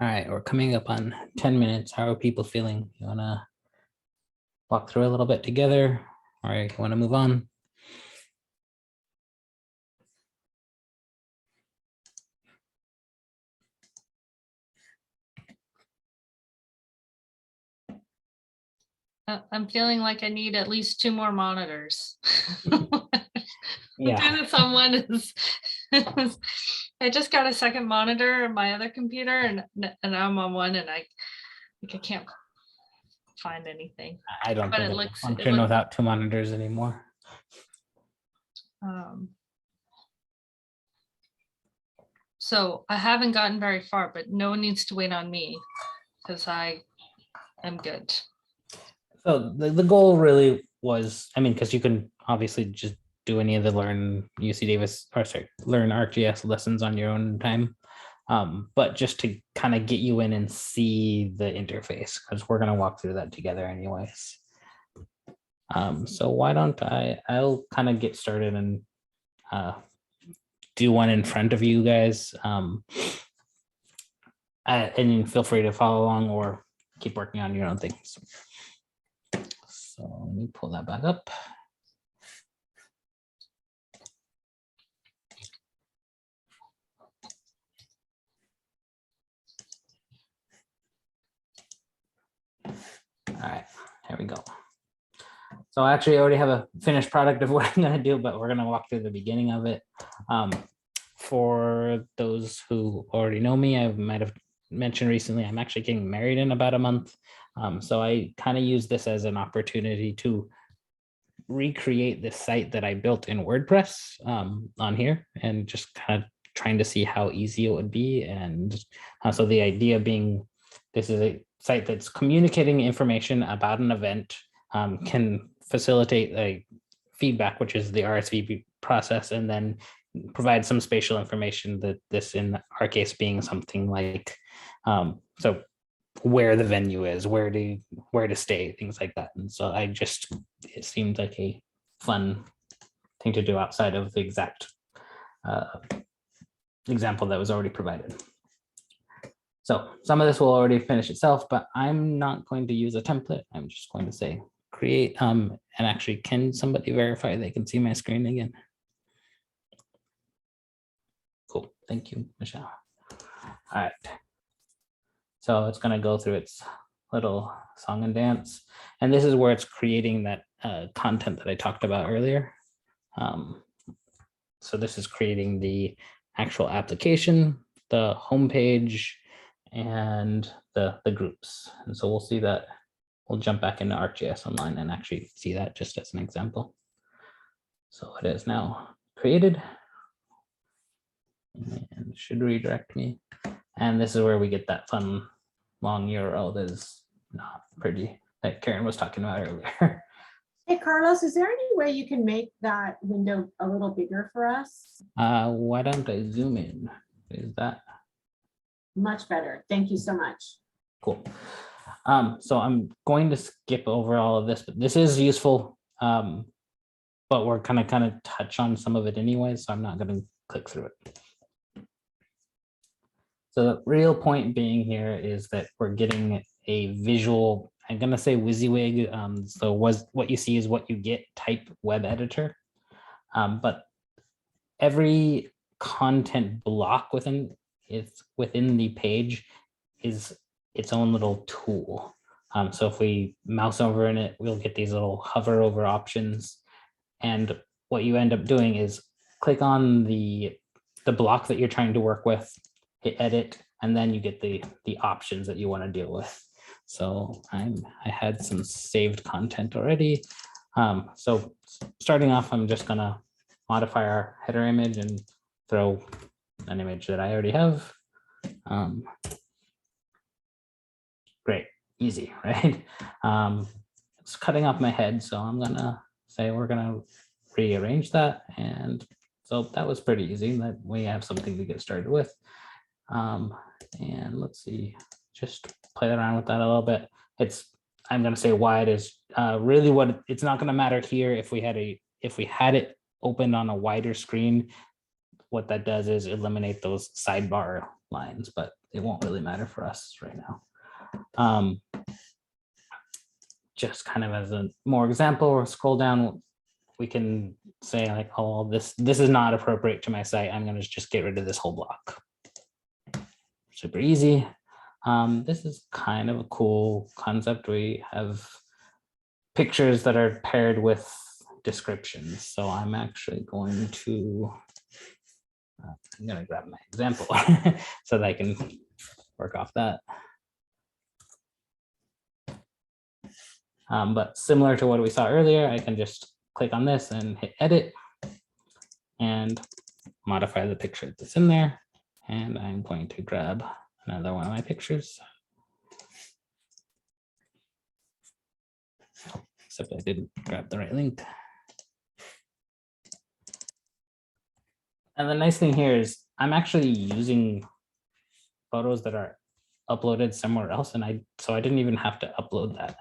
All right, we're coming up on 10 minutes. How are people feeling? You want to walk through a little bit together, or you want to move on? I'm feeling like I need at least 2 more monitors. Yeah. Someone is, I just got a second monitor on my other computer and I'm on one and I can't find anything. I don't But think it it looks- will it function looks- without 2 monitors anymore. So I haven't gotten very far, but no one needs to wait on me because I am good. So the goal really was, I mean, because you can obviously just do any of the learn UC Davis, or sorry, learn ArcGIS lessons on your own time. But just to kind of get you in and see the interface, because we're going to walk through that together anyways. So why don't I'll kind of get started and do one in front of you guys. And feel free to follow along or keep working on your own things. So let me pull that back up. All right, here we go. So actually I already have a finished product of what I'm going to do, but we're going to walk through the beginning of it. For those who already know me, I might have mentioned recently, I'm actually getting married in about a month. So I kind of use this as an opportunity to recreate this site that I built in WordPress on here, and just kind of trying to see how easy it would be. And so the idea being, this is a site that's communicating information about an event, can facilitate a feedback, which is the RSVP process, and then provide some spatial information, that this in our case being something like, so where the venue is, where to stay, things like that. And so it seemed like a fun thing to do outside of the exact example that was already provided. So some of this will already finish itself, but I'm not going to use a template. I'm just going to say create, and actually, can somebody verify they can see my screen again? Cool, thank you, Michelle. All right. So it's going to go through its little song and dance. And this is where it's creating that content that I talked about earlier. So this is creating the actual application, the homepage, and the groups. And so we'll see that. We'll jump back into ArcGIS Online and actually see that just as an example. So it is now created. And it should redirect me. And this is where we get that fun long URL that is not pretty, that Karen was talking about earlier. Hey, Carlos, is there any way you can make that window a little bigger for us? Why don't I zoom in? Is that Much better. Thank you so much. cool? So I'm going to skip over all of this, but this is useful. But we're kind of touch on some of it anyway, so I'm not going to click through it. So the real point being here is that we're getting a visual, I'm going to say WYSIWYG. So what you see is what you get type web editor. But every content block within the page is its own little tool. So if we mouse over in it, we'll get these little hover over options. And what you end up doing is click on the block that you're trying to work with, hit edit, and then you get the options that you want to deal with. So I had some saved content already. So starting off, I'm just gonna modify our header image and throw an image that I already have. Great, easy, right? It's cutting off my head, so I'm gonna say we're gonna rearrange that. And so that was pretty easy. That we have something to get started with. And let's see, just play around with that a little bit. I'm going to say why it is really what it's not going to matter here. If we had it opened on a wider screen, what that does is eliminate those sidebar lines, but it won't really matter for us right now. Just kind of as a more example, or scroll down, we can say like, oh, this is not appropriate to my site. I'm going to just get rid of this whole block. Super easy. This is kind of a cool concept. We have pictures that are paired with descriptions. So I'm actually going to, I'm going to grab my example so that I can work off that. But similar to what we saw earlier, I can just click on this and hit edit and modify the picture that's in there. And I'm going to grab another one of my pictures. Except I didn't grab the right link. And the nice thing here is I'm actually using photos that are uploaded somewhere else, and so I didn't even have to upload that.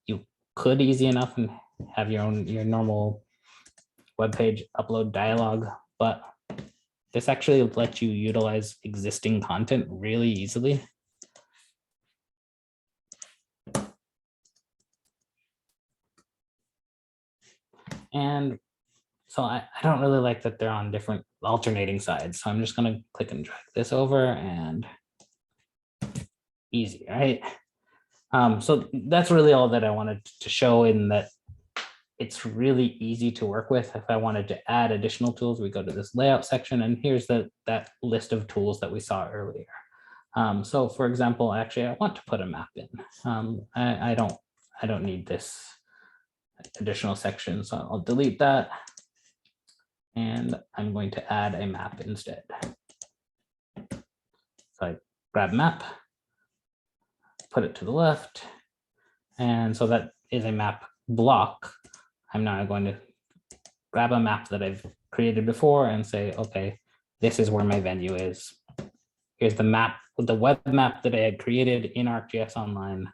You could easy enough and have your normal web page upload dialog, but this actually lets you utilize existing content really easily. And so I don't really like that they're on different alternating sides. So I'm just going to click and drag this over, and easy, right? So that's really all that I wanted to show, in that it's really easy to work with. If I wanted to add additional tools, we go to this layout section, and here's that list of tools that we saw earlier. So for example, actually, I want to put a map in. I don't need this additional section, so I'll delete that. And I'm going to add a map instead. So I grab map, put it to the left. And so that is a map block. I'm now going to grab a map that I've created before and say, okay, this is where my venue is. Here's the map, the web map that I had created in ArcGIS Online.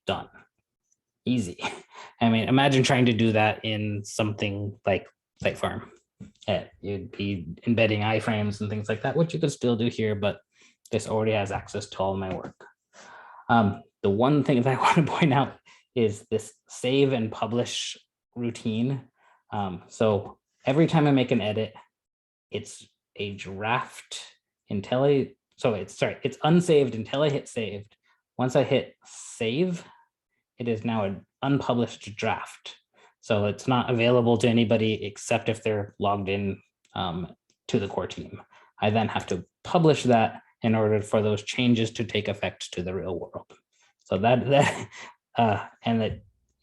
Done. Easy. I mean, imagine trying to do that in something like Sitefarm. You'd be embedding iframes and things like that, which you could still do here, but this already has access to all my work. The one thing that I want to point out is this save and publish routine. So every time I make an edit, it's a draft until it's unsaved until I hit saved. Once I hit save, it is now an unpublished draft. So it's not available to anybody except if they're logged in to the core team. I then have to publish that in order for those changes to take effect to the real world. So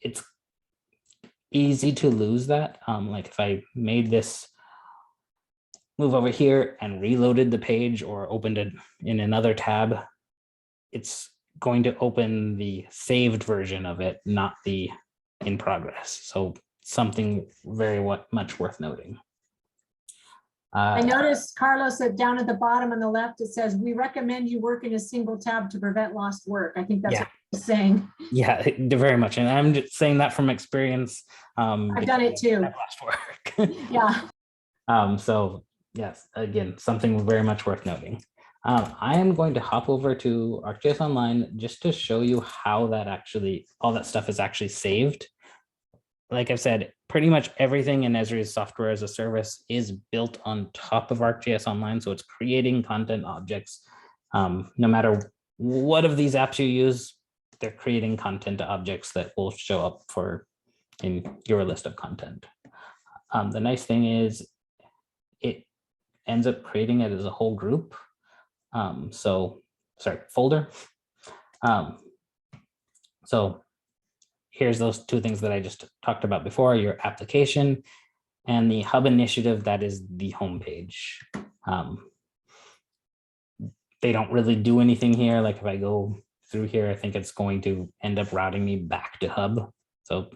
it's easy to lose that. Like if I made this move over here and reloaded the page or opened it in another tab, it's going to open the saved version of it, not the in progress. So something very much worth noting. I noticed, Carlos, that down at the bottom on the left, it says, we recommend you work in a single tab to prevent lost work. I think that's what he's saying. Yeah, very much. And I'm just saying that from experience. I've done it too. Lost work. Yeah. So yes, again, something very much worth noting. I am going to hop over to ArcGIS Online just to show you how that actually, all that stuff is actually saved. Like I've said, pretty much everything in Esri's software as a service is built on top of ArcGIS Online. So it's creating content objects. No matter what of these apps you use, they're creating content objects that will show up in your list of content. The nice thing is it ends up creating it as a whole group. Folder. So here's those two things that I just talked about before, your application and the hub initiative, that is the homepage. They don't really do anything here. Like if I go through here, I think it's going to end up routing me back to hub. So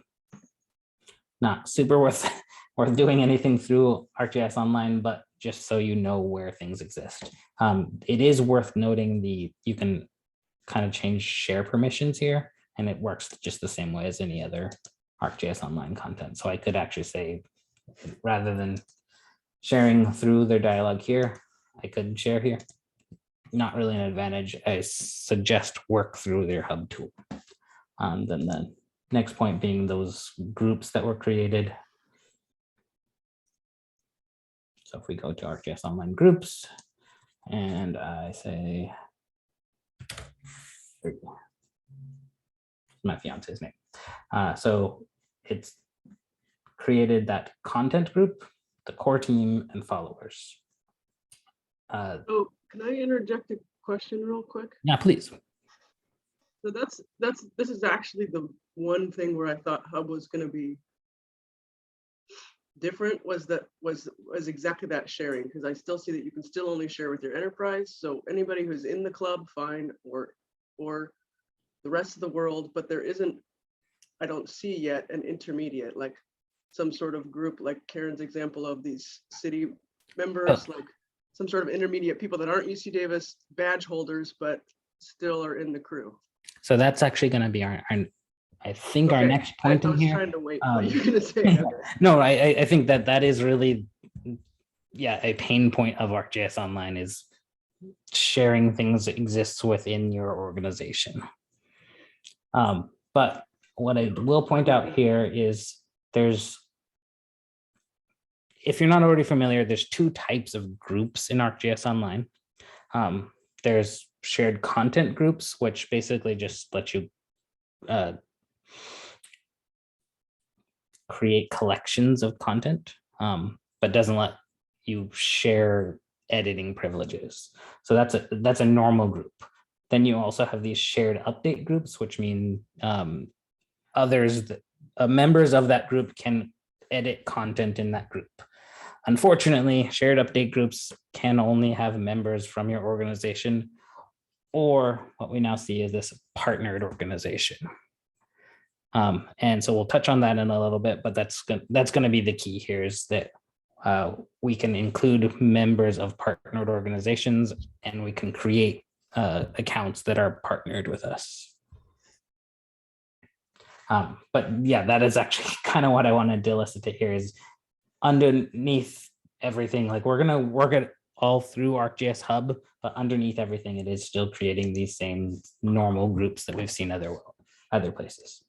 not super worth doing anything through ArcGIS Online, but just so you know where things exist. It is worth noting you can kind of change share permissions here, and it works just the same way as any other ArcGIS Online content. So I could actually say, rather than sharing through their dialogue here. I could share here. Not really an advantage. I suggest work through their hub tool. Then the next point being those groups that were created. So if we go to ArcGIS Online groups and I say, my fiance's name. So it's created that content group, the core team, and followers. Oh, can I interject a question real quick? Yeah, please. So this is actually the one thing where I thought Hub was going to be different, was exactly that sharing, because I still see that you can still only share with your enterprise. So anybody who's in the club, fine, or the rest of the world, but there isn't, I don't see yet an intermediate, like some sort of group, like Karen's example of these city members, like some sort of intermediate people that aren't UC Davis badge holders, but still are in the crew. So that's actually going to be our I think our Okay. next point I in was here. trying to wait for what you're gonna say. Okay. No, I think that is really, yeah, a pain point of ArcGIS Online is sharing things that exists within your organization. But what I will point out here is if you're not already familiar, there's two types of groups in ArcGIS Online. There's shared content groups, which basically just let you create collections of content, but doesn't let you share editing privileges. So that's a normal group. Then you also have these shared update groups, which mean members of that group can edit content in that group. Unfortunately, shared update groups can only have members from your organization, or what we now see is this partnered organization. And so we'll touch on that in a little bit, but that's going to be the key here, is that we can include members of partnered organizations, and we can create accounts that are partnered with us. But yeah, that is actually kind of what I wanted to elicit here, is underneath everything, like we're going to work it all through ArcGIS Hub, but underneath everything, it is still creating these same normal groups that we've seen other places.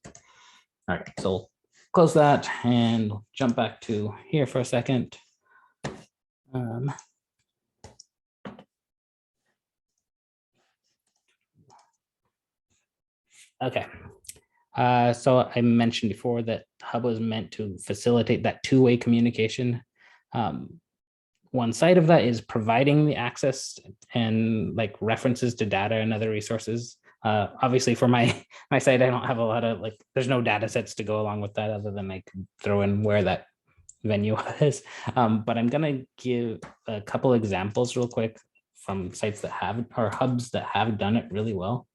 All right, so we'll close that and jump back to here for a second. Okay, so I mentioned before that Hub was meant to facilitate that two-way communication. One side of that is providing the access and like references to data and other resources. Obviously for my site, I don't have a lot of there's no data sets to go along with that, other than I could throw in where that venue was. But I'm gonna give a couple examples real quick from sites that have, or hubs that have done it really well.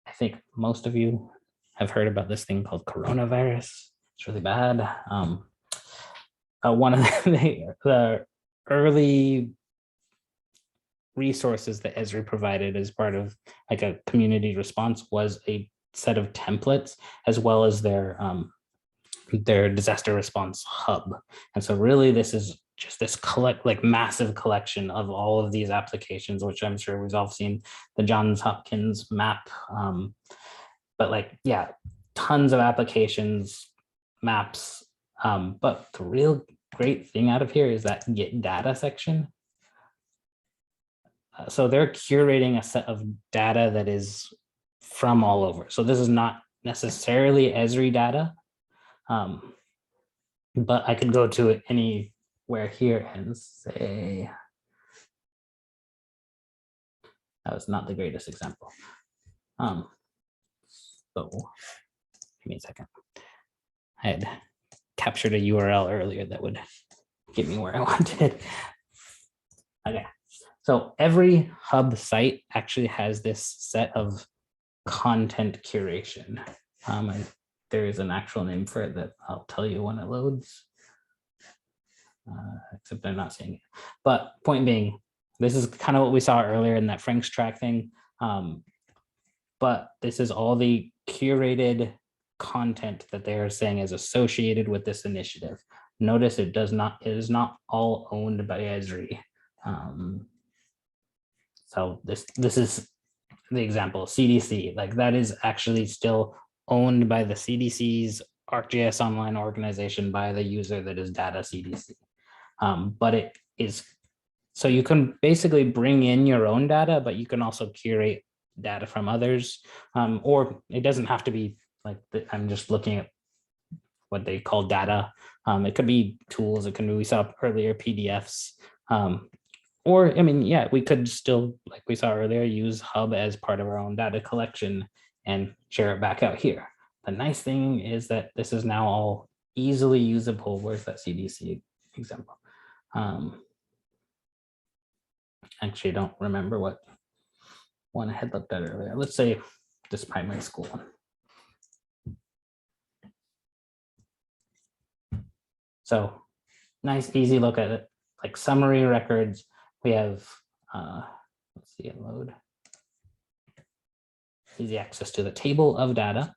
I think most of you have heard about this thing called coronavirus. It's really bad. One of the early resources that Esri provided as part of like a community response was a set of templates, as well as their disaster response hub. And so really this is just this massive collection of all of these applications, which I'm sure we've all seen, the Johns Hopkins map. But yeah, tons of applications, maps. But the real great thing out of here is that get data section. So they're curating a set of data that is from all over. So this is not necessarily Esri data, but I could go to it anywhere here and say, that was not the greatest example. So give me a second. I had captured a URL earlier that would get me where I wanted. Okay, so every hub site actually has this set of content curation. There is an actual name for it that I'll tell you when it loads, except I'm not seeing it. But point being, this is kind of what we saw earlier in that Frank's track thing. But this is all the curated content that they are saying is associated with this initiative. Notice it is not all owned by Esri. So this is the example, CDC, like that is actually still owned by the CDC's ArcGIS Online organization by the user that is data CDC. But it is, so you can basically bring in your own data, but you can also curate data from others, or it doesn't have to be like, I'm just looking at what they call data. It could be tools, it can be, we saw earlier, PDFs, or, I mean, yeah, we could still, like we saw earlier, use Hub as part of our own data collection and share it back out here. The nice thing is that this is now all easily usable. Where's that CDC example? Actually, I don't remember what one I had looked at earlier. Let's say this primary school one. So nice, easy look at it, like summary records. We have, let's see it load. Easy access to the table of data.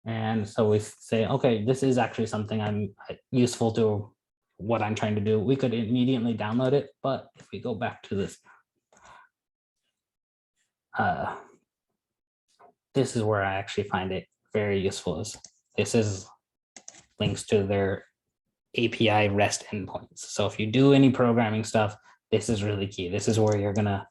And so we say, okay, this is actually something I'm useful to what I'm trying to do. We could immediately download it, but if we go back to this, this is where I actually find it very useful. This is links to their API REST endpoints. So if you do any programming stuff, this is really key. This is where you're gonna,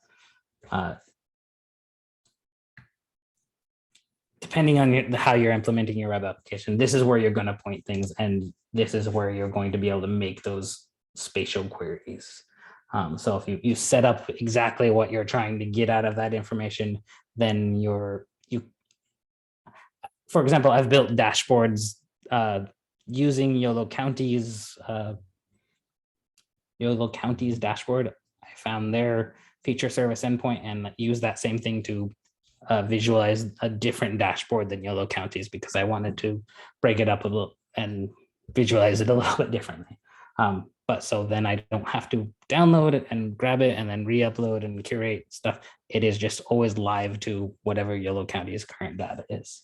depending on how you're implementing your web application, this is where you're gonna point things, and this is where you're going to be able to make those spatial queries. So if you set up exactly what you're trying to get out of that information, then for example, I've built dashboards using Yolo County's dashboard. I found their feature service endpoint and used that same thing to visualize a different dashboard than Yolo County's, because I wanted to break it up a little and visualize it a little bit differently. But so then I don't have to download it and grab it and then re-upload and curate stuff. It is just always live to whatever Yolo County's current data is.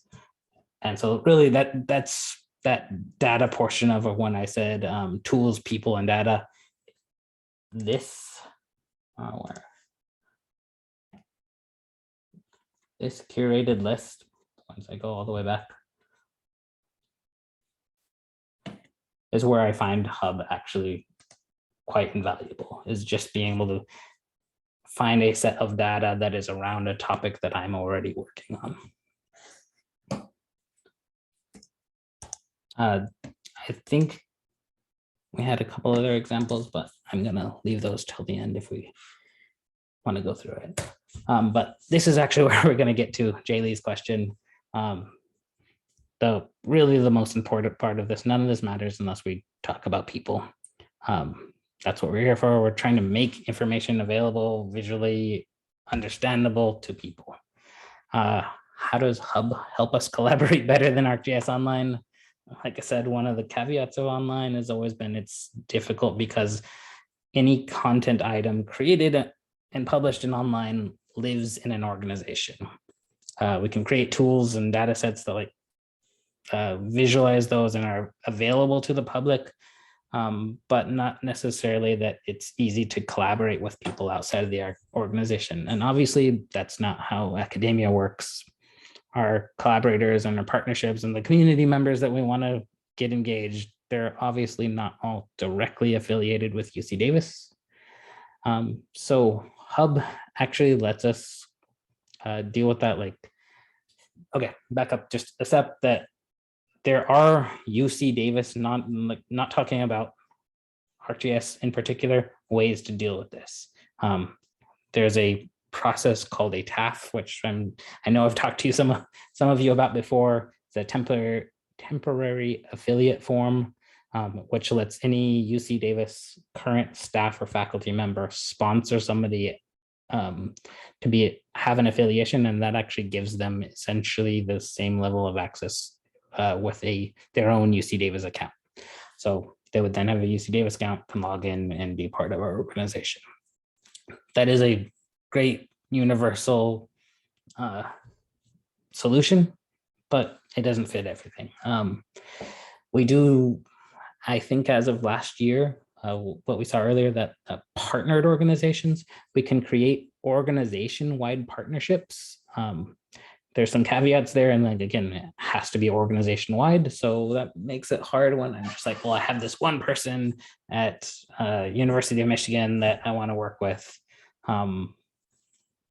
And so really that's that data portion of it when I said tools, people, and data. This this curated list, once I go all the way back, is where I find Hub actually quite invaluable, is just being able to find a set of data that is around a topic that I'm already working on. I think we had a couple other examples, but I'm gonna leave those till the end if we want to go through it. But this is actually where we're gonna get to Jaylee's question. Really the most important part of this, none of this matters unless we talk about people. That's what we're here for. We're trying to make information available, visually understandable to people. How does Hub help us collaborate better than ArcGIS Online? Like I said, one of the caveats of online has always been it's difficult because any content item created and published in online lives in an organization. We can create tools and data sets that like visualize those and are available to the public, but not necessarily that it's easy to collaborate with people outside of the organization. And obviously that's not how academia works. Our collaborators and our partnerships and the community members that we want to get engaged, they're obviously not all directly affiliated with UC Davis. So Hub actually lets us deal with that. Like, okay, back up just a step, that there are UC Davis, not talking about ArcGIS in particular, ways to deal with this. There's a process called a TAF, which I know I've talked to some of you about before. It's a temporary affiliate form, which lets any UC Davis current staff or faculty member sponsor somebody to have an affiliation, and that actually gives them essentially the same level of access with their own UC Davis account. So they would then have a UC Davis account, can log in and be part of our organization. That is a great universal solution, but it doesn't fit everything. We do I think as of last year, what we saw earlier, that partnered organizations, we can create organization-wide partnerships. There's some caveats there, and like again, it has to be organization-wide, so that makes it hard when I'm just like, well, I have this one person at University of Michigan that I want to work with.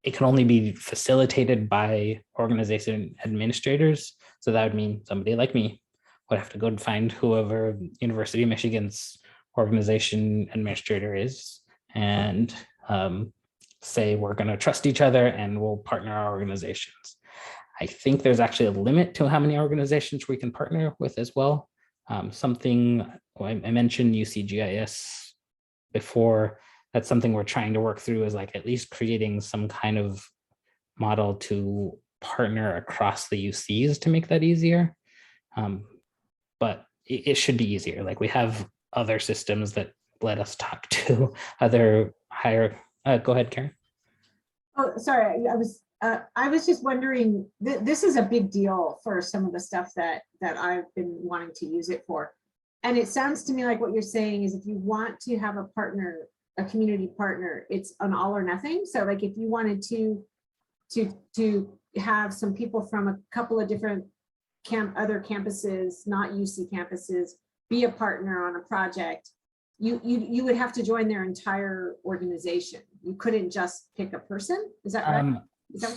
It can only be facilitated by organization administrators, so that would mean somebody like me would have to go and find whoever University of Michigan's organization administrator is and say we're going to trust each other and we'll partner our organizations. I think there's actually a limit to how many organizations we can partner with as well. Something I mentioned UCGIS before, that's something we're trying to work through, is like at least creating some kind of model to partner across the UCs to make that easier. But it should be easier. Like we have other systems that let us talk to other higher, go ahead, Karen. Oh, sorry, I was just wondering, this is a big deal for some of the stuff that I've been wanting to use it for. And it sounds to me like what you're saying is if you want to have a partner, a community partner, it's an all or nothing. So like if you wanted to have some people from a couple of different other campuses, not UC campuses, be a partner on a project, you would have to join their entire organization. You couldn't just pick a person. Is that right?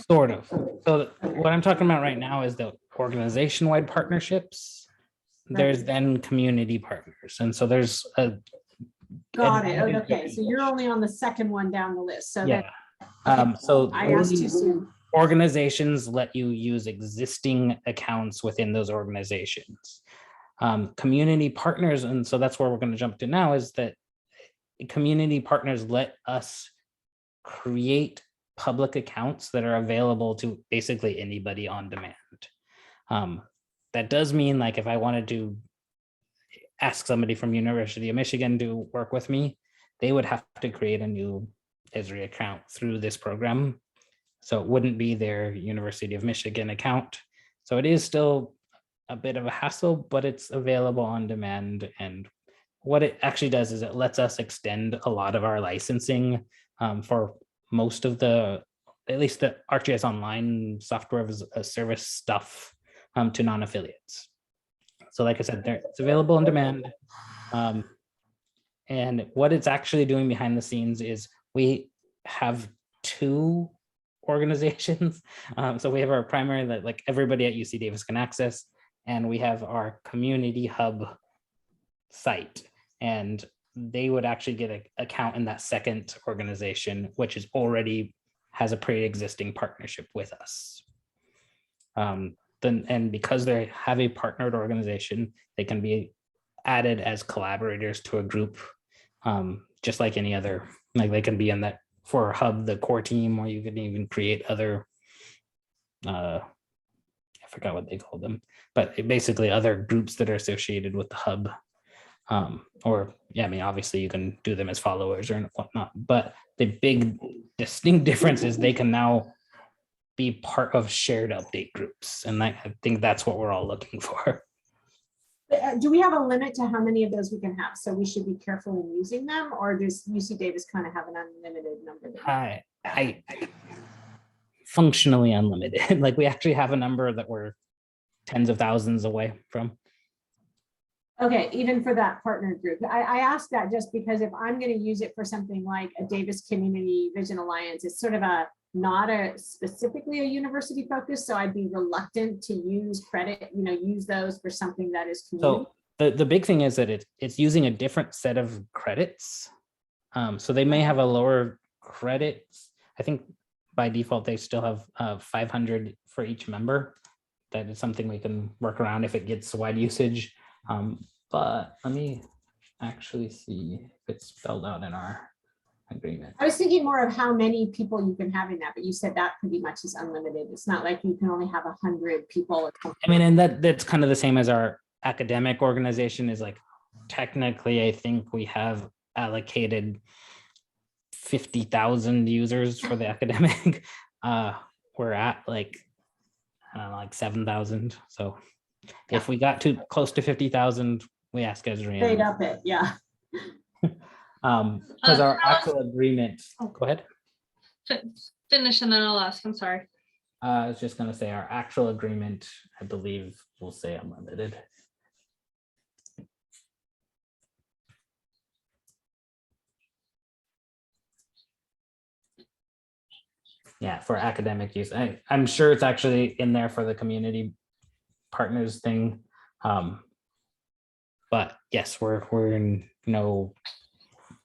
Sort of. So what I'm talking about right now is the organization-wide partnerships. Right. There's then community partners. And so there's a... Got it. Okay. So you're only on the second one down the list. So yeah. Okay. So I asked too soon. Organizations let you use existing accounts within those organizations. Community partners, and so that's where we're going to jump to now, is that community partners let us create public accounts that are available to basically anybody on demand. That does mean, like, if I wanted to ask somebody from University of Michigan to work with me, they would have to create a new Esri account through this program. So it wouldn't be their University of Michigan account. So it is still a bit of a hassle, but it's available on demand. And what it actually does is it lets us extend a lot of our licensing for most of the, at least the ArcGIS Online software as a service stuff to non-affiliates. So like I said, it's available on demand. And what it's actually doing behind the scenes is we have two organizations. So we have our primary that like everybody at UC Davis can access, and we have our community hub site, and they would actually get an account in that second organization, which is already has a pre-existing partnership with us. And because they have a partnered organization, they can be added as collaborators to a group, just like any other, like they can be in that for hub, the core team, or you can even create other, I forgot what they call them, but basically other groups that are associated with the hub. Or yeah, I mean, obviously you can do them as followers or whatnot, but the big distinct difference is they can now be part of shared update groups. And I think that's what we're all looking for. Do we have a limit to how many of those we can have? So we should be careful in using them, or does UC Davis kind of have an unlimited number? I functionally unlimited. Like we actually have a number that we're tens of thousands away from. Okay, even for that partner group. I asked that just because if I'm going to use it for something like a Davis Community Vision Alliance, it's sort of not specifically a university focus, so I'd be reluctant to use use those for something that is community. So the big thing is that it's using a different set of credits. So they may have a lower credits. I think by default they still have 500 for each member. That is something we can work around if it gets wide usage. But let me actually see if it's spelled out in our agreement. I was thinking more of how many people you can have in that, but you said that pretty much is unlimited. It's not like you can only have 100 people. I mean, and that's kind of the same as our academic organization is like, technically, I think we have allocated 50,000 users for the academic. We're at like 7,000. So if we got to close to 50,000, we ask Esri. Fade up it, yeah. Because our actual agreement, go ahead. Finish and then I'll ask. I'm sorry. I was just gonna say our actual agreement, I believe, will say unlimited. Yeah, for academic use. I'm sure it's actually in there for the community partners thing. But yes, we're in no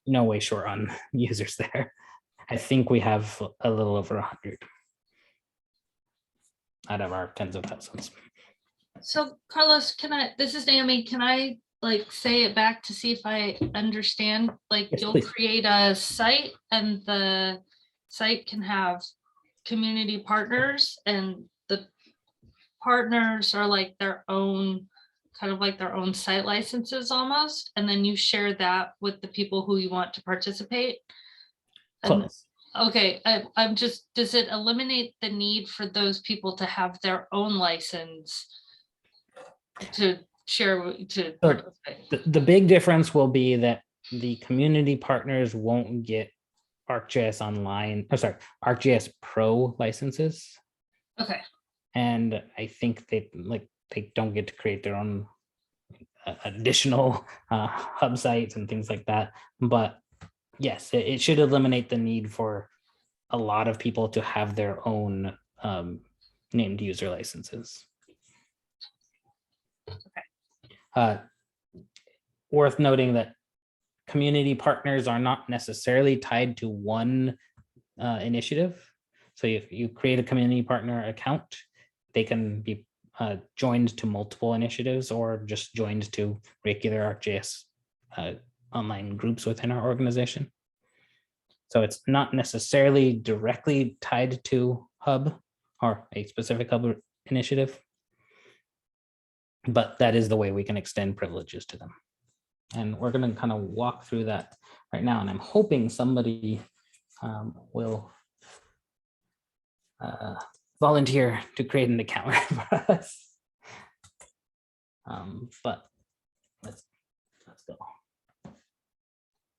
way short on users there. I think we have a little over 100 out of our tens of thousands. So Carlos, this is Naomi, can I like say it back to see if I understand? Like Yes, you'll please. create a site and the site can have community partners and the partners are like their own, kind of like their own site licenses almost. And then you share that with the people who you want to participate. And Close. okay, I'm just, does it eliminate the need for those people to have their own license to share, to participate? The big difference will be that the community partners won't get ArcGIS Online, oh, sorry, ArcGIS Pro licenses. Okay, And I think they don't get to create their own additional hub sites and things like that. But yes, it should eliminate the need for a lot of people to have their own named user licenses. Worth noting that community partners are not necessarily tied to one initiative. So if you create a community partner account, they can be joined to multiple initiatives or just joined to regular ArcGIS online groups within our organization. So it's not necessarily directly tied to Hub or a specific Hub initiative, but that is the way we can extend privileges to them. And we're going to kind of walk through that right now. And I'm hoping somebody will volunteer to create an account for us. But let's go.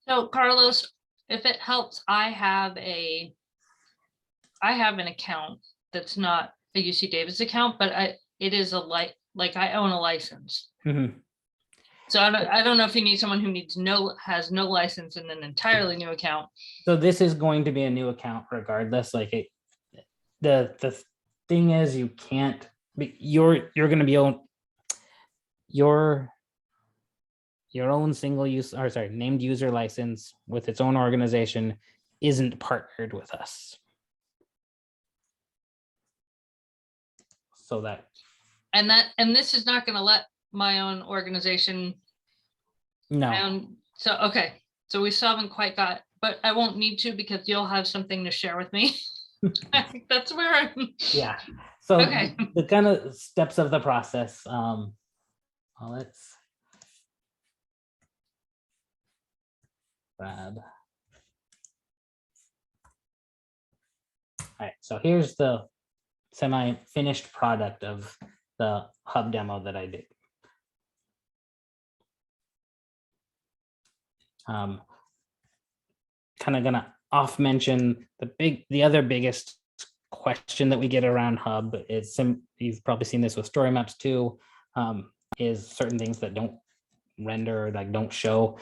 so Carlos, if it helps, I have an account that's not a UC Davis account, but it is a like I own a license. Mm-hmm. So I don't know if you need someone who has no license and an entirely new account. So this is going to be a new account regardless. Like the thing is, you can't be, you're going to be on your own single use, or sorry, named user license with its own organization isn't partnered with us. So that. And this is not going to let my own organization. No. So, okay. So we still haven't quite got, but I won't need to because you'll have something to share with me. I think that's where I'm. Yeah. So okay. The kind of steps of the process. Well, let's grab. All right. So here's the semi-finished product of the Hub demo that I did. Kind of gonna off mention the other biggest question that we get around Hub is you've probably seen this with story maps too, is certain things that don't render, like don't show.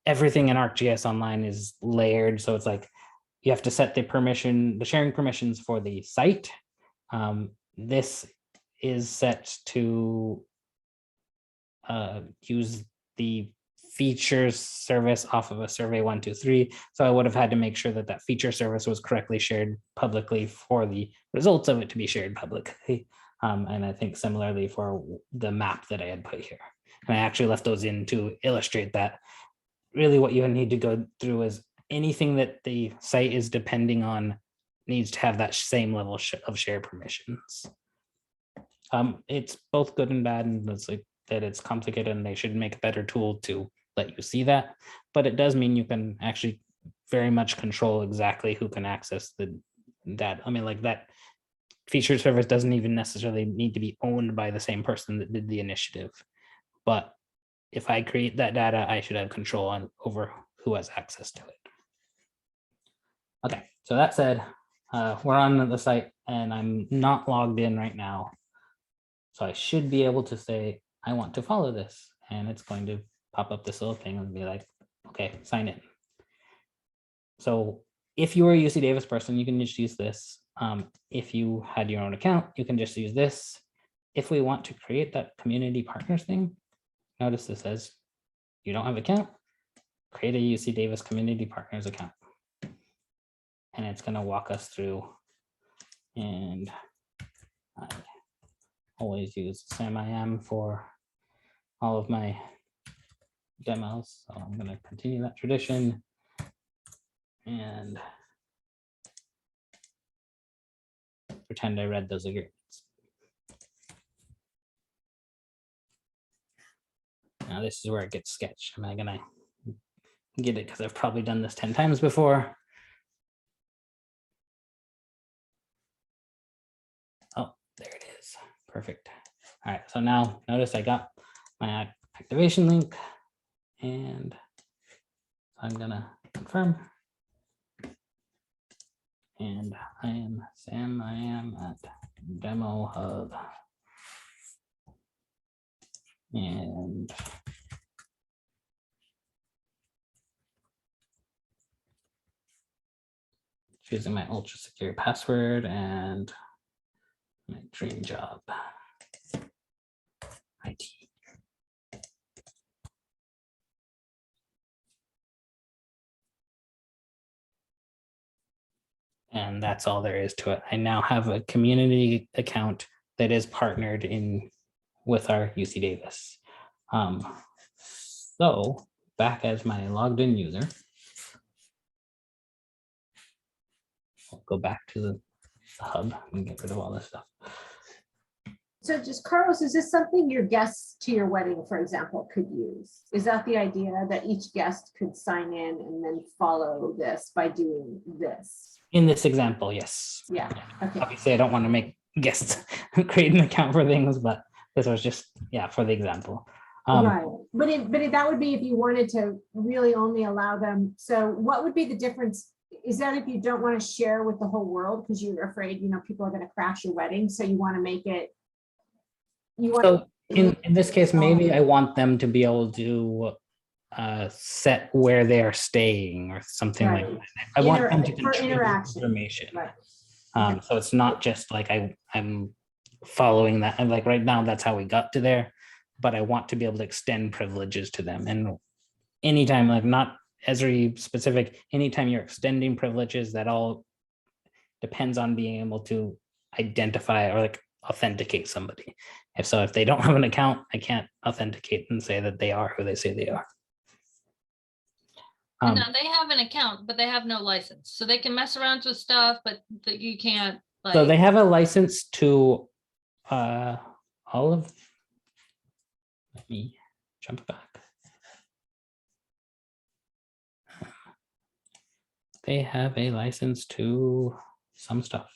Everything in ArcGIS Online is layered, so it's like you have to set the sharing permissions for the site. This is set to use the features service off of a survey 123. So I would have had to make sure that feature service was correctly shared publicly for the results of it to be shared publicly. And I think similarly for the map that I had put here. And I actually left those in to illustrate that. Really what you need to go through is anything that the site is depending on needs to have that same level of share permissions. It's both good and bad, and it's like that it's complicated and they should make a better tool to let you see that. But it does mean you can actually very much control exactly who can access that. I mean, like that featured service doesn't even necessarily need to be owned by the same person that did the initiative. But if I create that data, I should have control over who has access to it. Okay, so that said, we're on the site and I'm not logged in right now. So I should be able to say, I want to follow this. And it's going to pop up this little thing and be like, okay, sign in. So if you are a UC Davis person, you can just use this. If you had your own account, you can just use this. If we want to create that community partners thing, notice this says, you don't have an account, create a UC Davis community partners account. And it's going to walk us through. And I always use SAM-IAM for all of my demos. So I'm going to continue that tradition. And pretend I read those agreements. Now this is where it gets sketched. Am I gonna get it because I've probably done this 10 times before? Oh, there it is. Perfect. All right, so now notice I got my activation link and I'm gonna confirm. And I am at Demo Hub. And choosing my ultra secure password and my dream job. IT. And that's all there is to it. I now have a community account that is partnered in with our UC Davis. So back as my logged in user, I'll go back to the hub and get rid of all this stuff. So just Carlos, is this something your guests to your wedding, for example, could use? Is that the idea that each guest could sign in and then follow this by doing this? In this example, yes. Yeah, okay. Obviously, I don't want to make guests create an account for things, but this was just, yeah, for the example. Right, but that would be if you wanted to really only allow them. So what would be the difference? Is that if you don't want to share with the whole world because you're afraid, you know, people are going to crash your wedding, so you want to make it. So in this case, maybe I want them to be able to set where they are staying or something like that. I want them to contribute information. Right. So it's not just like I'm following that. And like right now, that's how we got to there. But I want to be able to extend privileges to them. And anytime, like not Esri specific, anytime you're extending privileges, that all depends on being able to identify or like authenticate somebody. If they don't have an account, I can't authenticate and say that they are who they say they are. No, they have an account, but they have no license. So they can mess around with stuff, but that you can't. Like... So they have a license to all of. Let me jump back. They have a license to some stuff.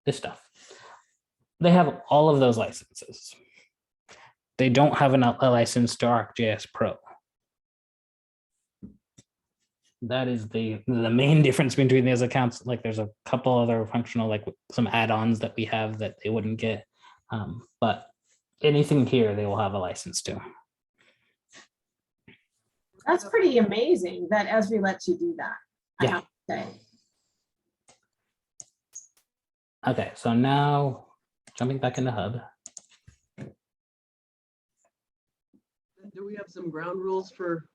This stuff. They have all of those licenses. They don't have a license to ArcGIS Pro. That is the main difference between these accounts. Like there's a couple other functional, like some add-ons that we have that they wouldn't get. But anything here, they will have a license to. That's pretty amazing that Esri lets you do that. I Yeah. have to say. Okay, so now jumping back into Hub. Do we have some ground rules for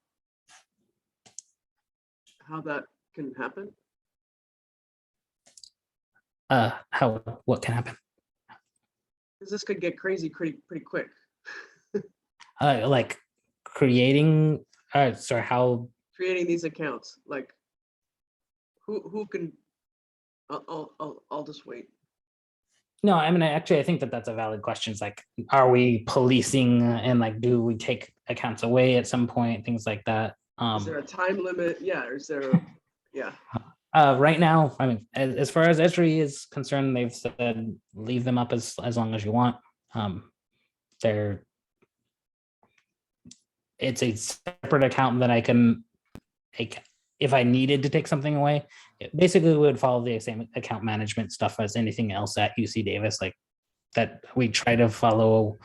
how that can happen? What can happen? Because this could get crazy pretty quick. Like creating, how? Creating these accounts, like who can, I'll just wait. No, I mean, I think that that's a valid question. It's like, are we policing and like, do we take accounts away at some point? Things like that. Is there a time limit? Yeah, or is there, yeah. Right now, I mean, as far as Esri is concerned, they've said leave them up as long as you want. They're it's a separate account that I can take if I needed to take something away. It basically would follow the same account management stuff as anything else at UC Davis, like that we try to follow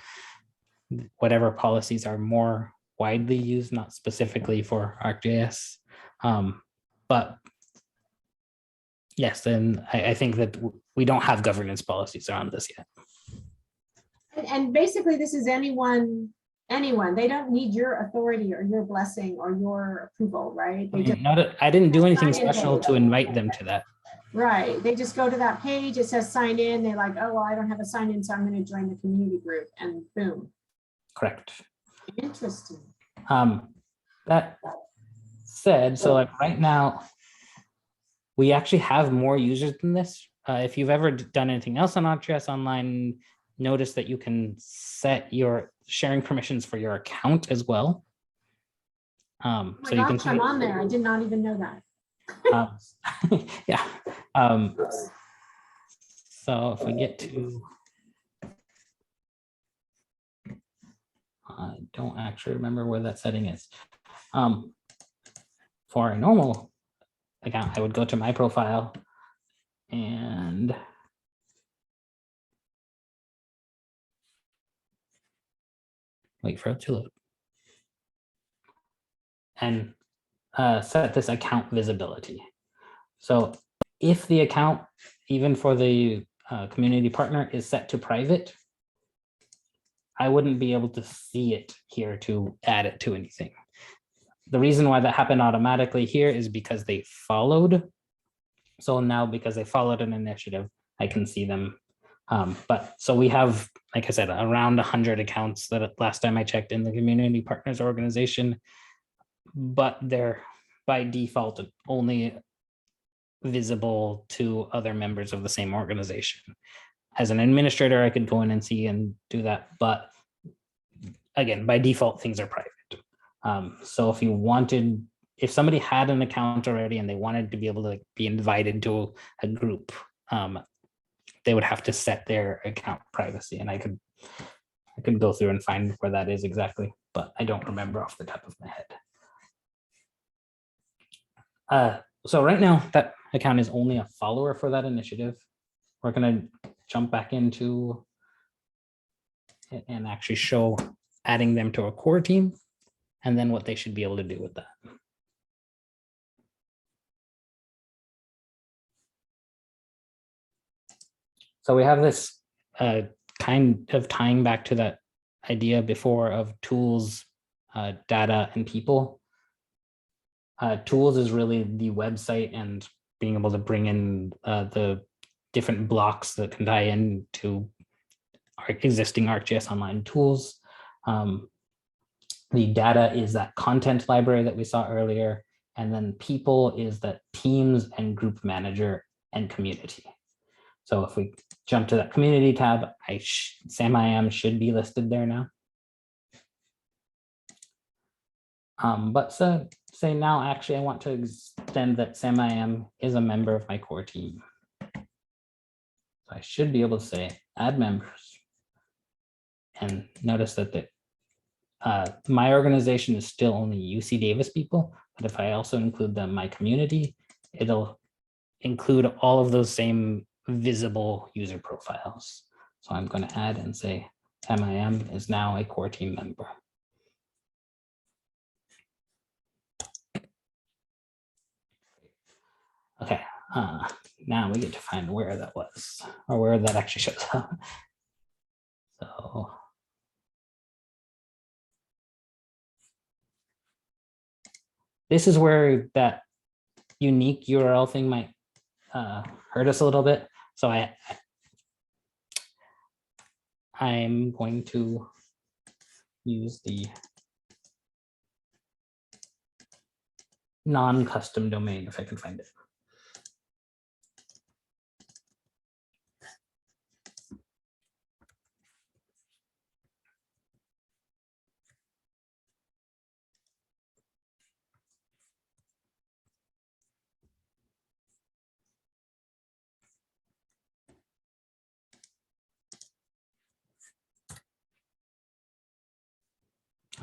whatever policies are more widely used, not specifically for ArcGIS. But yes, and I think that we don't have governance policies around this yet. And basically this is anyone, they don't need your authority or your blessing or your approval, right? They just, I didn't do anything Sign in special page. to invite them to that. right, they just go to that page, it says sign in, they're like, oh, well, I don't have a sign in, so I'm gonna join the community group, and boom. Correct. Interesting. That said, so like right now, we actually have more users than this. If you've ever done anything else on ArcGIS Online, notice that you can set your sharing permissions for your account as well. Oh So my you can gosh, I'm on there, I did not even know that. yeah. So if we get to, I don't actually remember where that setting is. For a normal account, I would go to my profile and wait for it to load and set this account visibility. So if the account, even for the community partner, is set to private, I wouldn't be able to see it here to add it to anything. The reason why that happened automatically here is because they followed. So now because they followed an initiative, I can see them. But so we have, like I said, around 100 accounts that last time I checked in the community partners organization, but they're by default only visible to other members of the same organization. As an administrator, I could go in and see and do that, but again, by default, things are private. So if you wanted, if somebody had an account already and they wanted to be able to be invited to a group, they would have to set their account privacy, and I could go through and find where that is exactly, but I don't remember off the top of my head. So right now that account is only a follower for that initiative. We're going to jump back into it and actually show adding them to a core team and then what they should be able to do with that. So we have this kind of tying back to that idea before of tools, data, and people. Tools is really the website and being able to bring in the different blocks that can tie into our existing ArcGIS Online tools. The data is that content library that we saw earlier, and then people is that teams and group manager and community. So if we jump to that community tab, SAM-IAM should be listed there now. But so say now, actually, I want to extend that SAM-IAM is a member of my core team. So I should be able to say add members. And notice that my organization is still only UC Davis people, but if I also include my community, it'll include all of those same visible user profiles. So I'm going to add and say SAM-IAM is now a core team member. Okay, now we get to find where that was, or where that actually shows up. So this is where that unique URL thing might hurt us a little bit. So I'm going to use the non-custom domain if I can find it.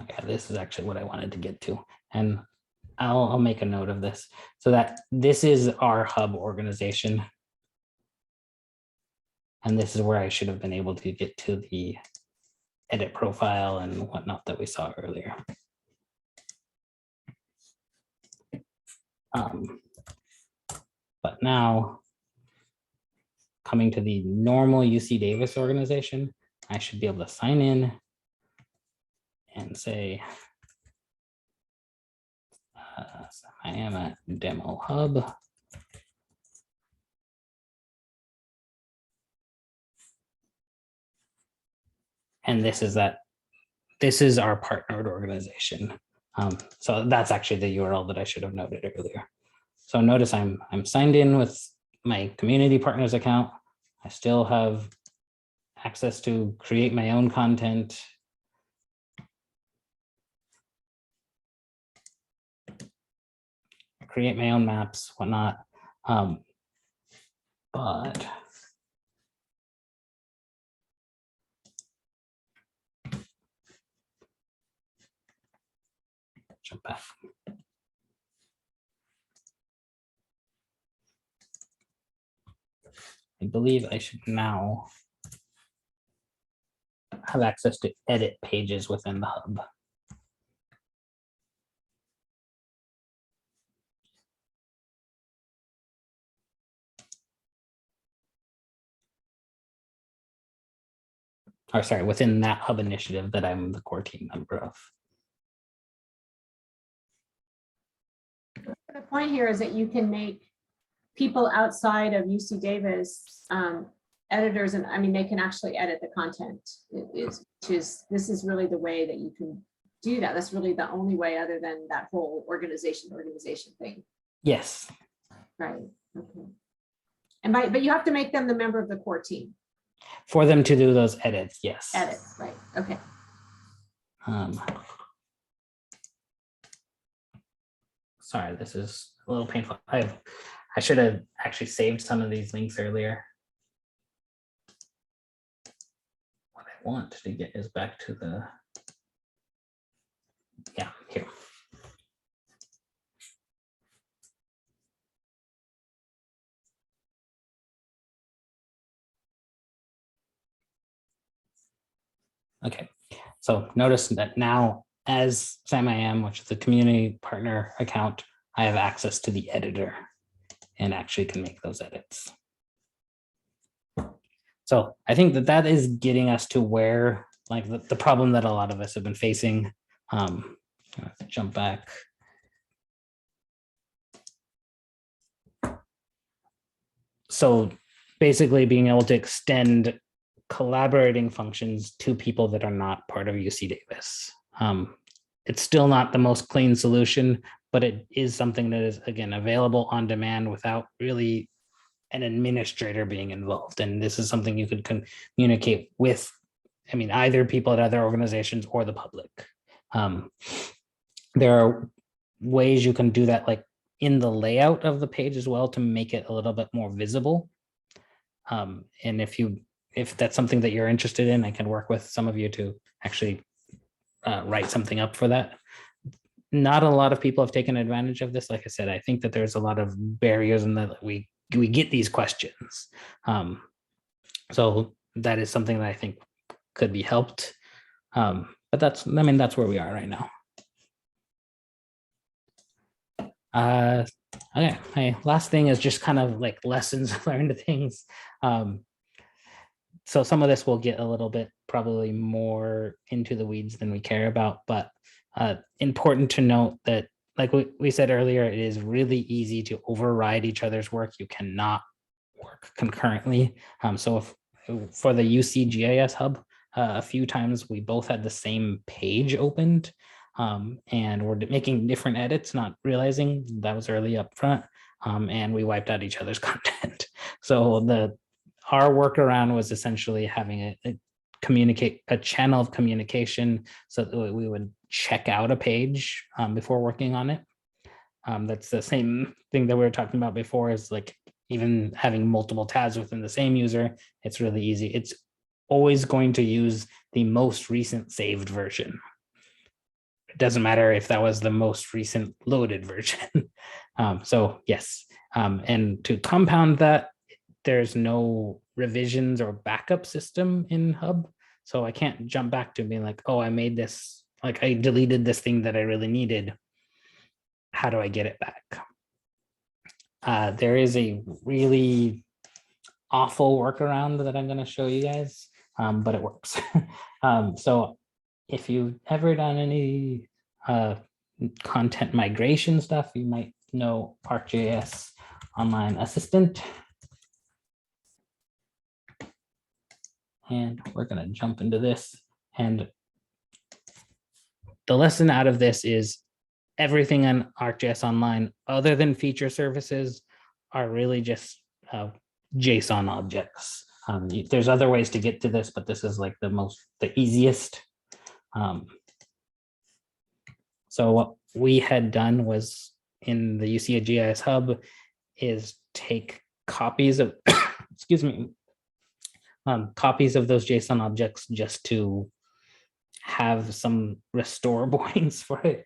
Okay, this is actually what I wanted to get to, and I'll make a note of this so that this is our hub organization. And this is where I should have been able to get to the edit profile and whatnot that we saw earlier. But now, coming to the normal UC Davis organization, I should be able to sign in and say, I am at Demo Hub. And this is our partnered organization. So that's actually the URL that I should have noted earlier. So notice I'm signed in with my community partners account. I still have access to create my own content. Create my own maps, whatnot. But jump back. I believe I should now have access to edit pages within the hub. Or sorry, within that hub initiative that I'm the core team member of. The point here is that you can make people outside of UC Davis editors, and I mean, they can actually edit the content. This is really the way that you can do that. That's really the only way, other than that whole organization thing. Yes. Right. Okay. And but you have to make them the member of the core team. For them to do those edits, yes. Edit, right? Okay. Sorry, this is a little painful. I should have actually saved some of these links earlier. What I want to get is back to the, yeah, here. Okay, so notice that now as SAM-IM, which is the community partner account, I have access to the editor and actually can make those edits. So I think that is getting us to where, like, the problem that a lot of us have been facing. Jump back. So basically being able to extend collaborating functions to people that are not part of UC Davis. It's still not the most clean solution, but it is something that is, again, available on demand without really an administrator being involved. And this is something you could communicate with, I mean, either people at other organizations or the public. There are ways you can do that, like in the layout of the page as well, to make it a little bit more visible. And if that's something that you're interested in, I can work with some of you to actually write something up for that. Not a lot of people have taken advantage of this. Like I said, I think that there's a lot of barriers in that we get these questions. So that is something that I think could be helped. But that's where we are right now. Okay, my last thing is just kind of like lessons learned things. So some of this will get a little bit probably more into the weeds than we care about, but important to note that, like we said earlier, it is really easy to override each other's work. You cannot work concurrently. So if for the UC GIS Hub, a few times we both had the same page opened, and we're making different edits, not realizing that was early up front, and we wiped out each other's content. So our workaround was essentially having a channel of communication so that we would check out a page before working on it. That's the same thing that we were talking about before, is like even having multiple tabs within the same user. It's really easy. It's always going to use the most recent saved version. it doesn't matter if that was the most recent loaded version. So yes, and to compound that, there's no revisions or backup system in Hub. So I can't jump back to being like, oh, I made this, like I deleted this thing that I really needed. How do I get it back? There is a really awful workaround that I'm going to show you guys, but it works. So if you've ever done any content migration stuff, you might know ArcGIS Online Assistant. And we're going to jump into this. And the lesson out of this is everything on ArcGIS Online, other than feature services, are really just JSON objects. There's other ways to get to this, but this is like the easiest. So what we had done was in the ArcGIS Hub is take copies of, excuse me, copies of those JSON objects just to have some restore points for it.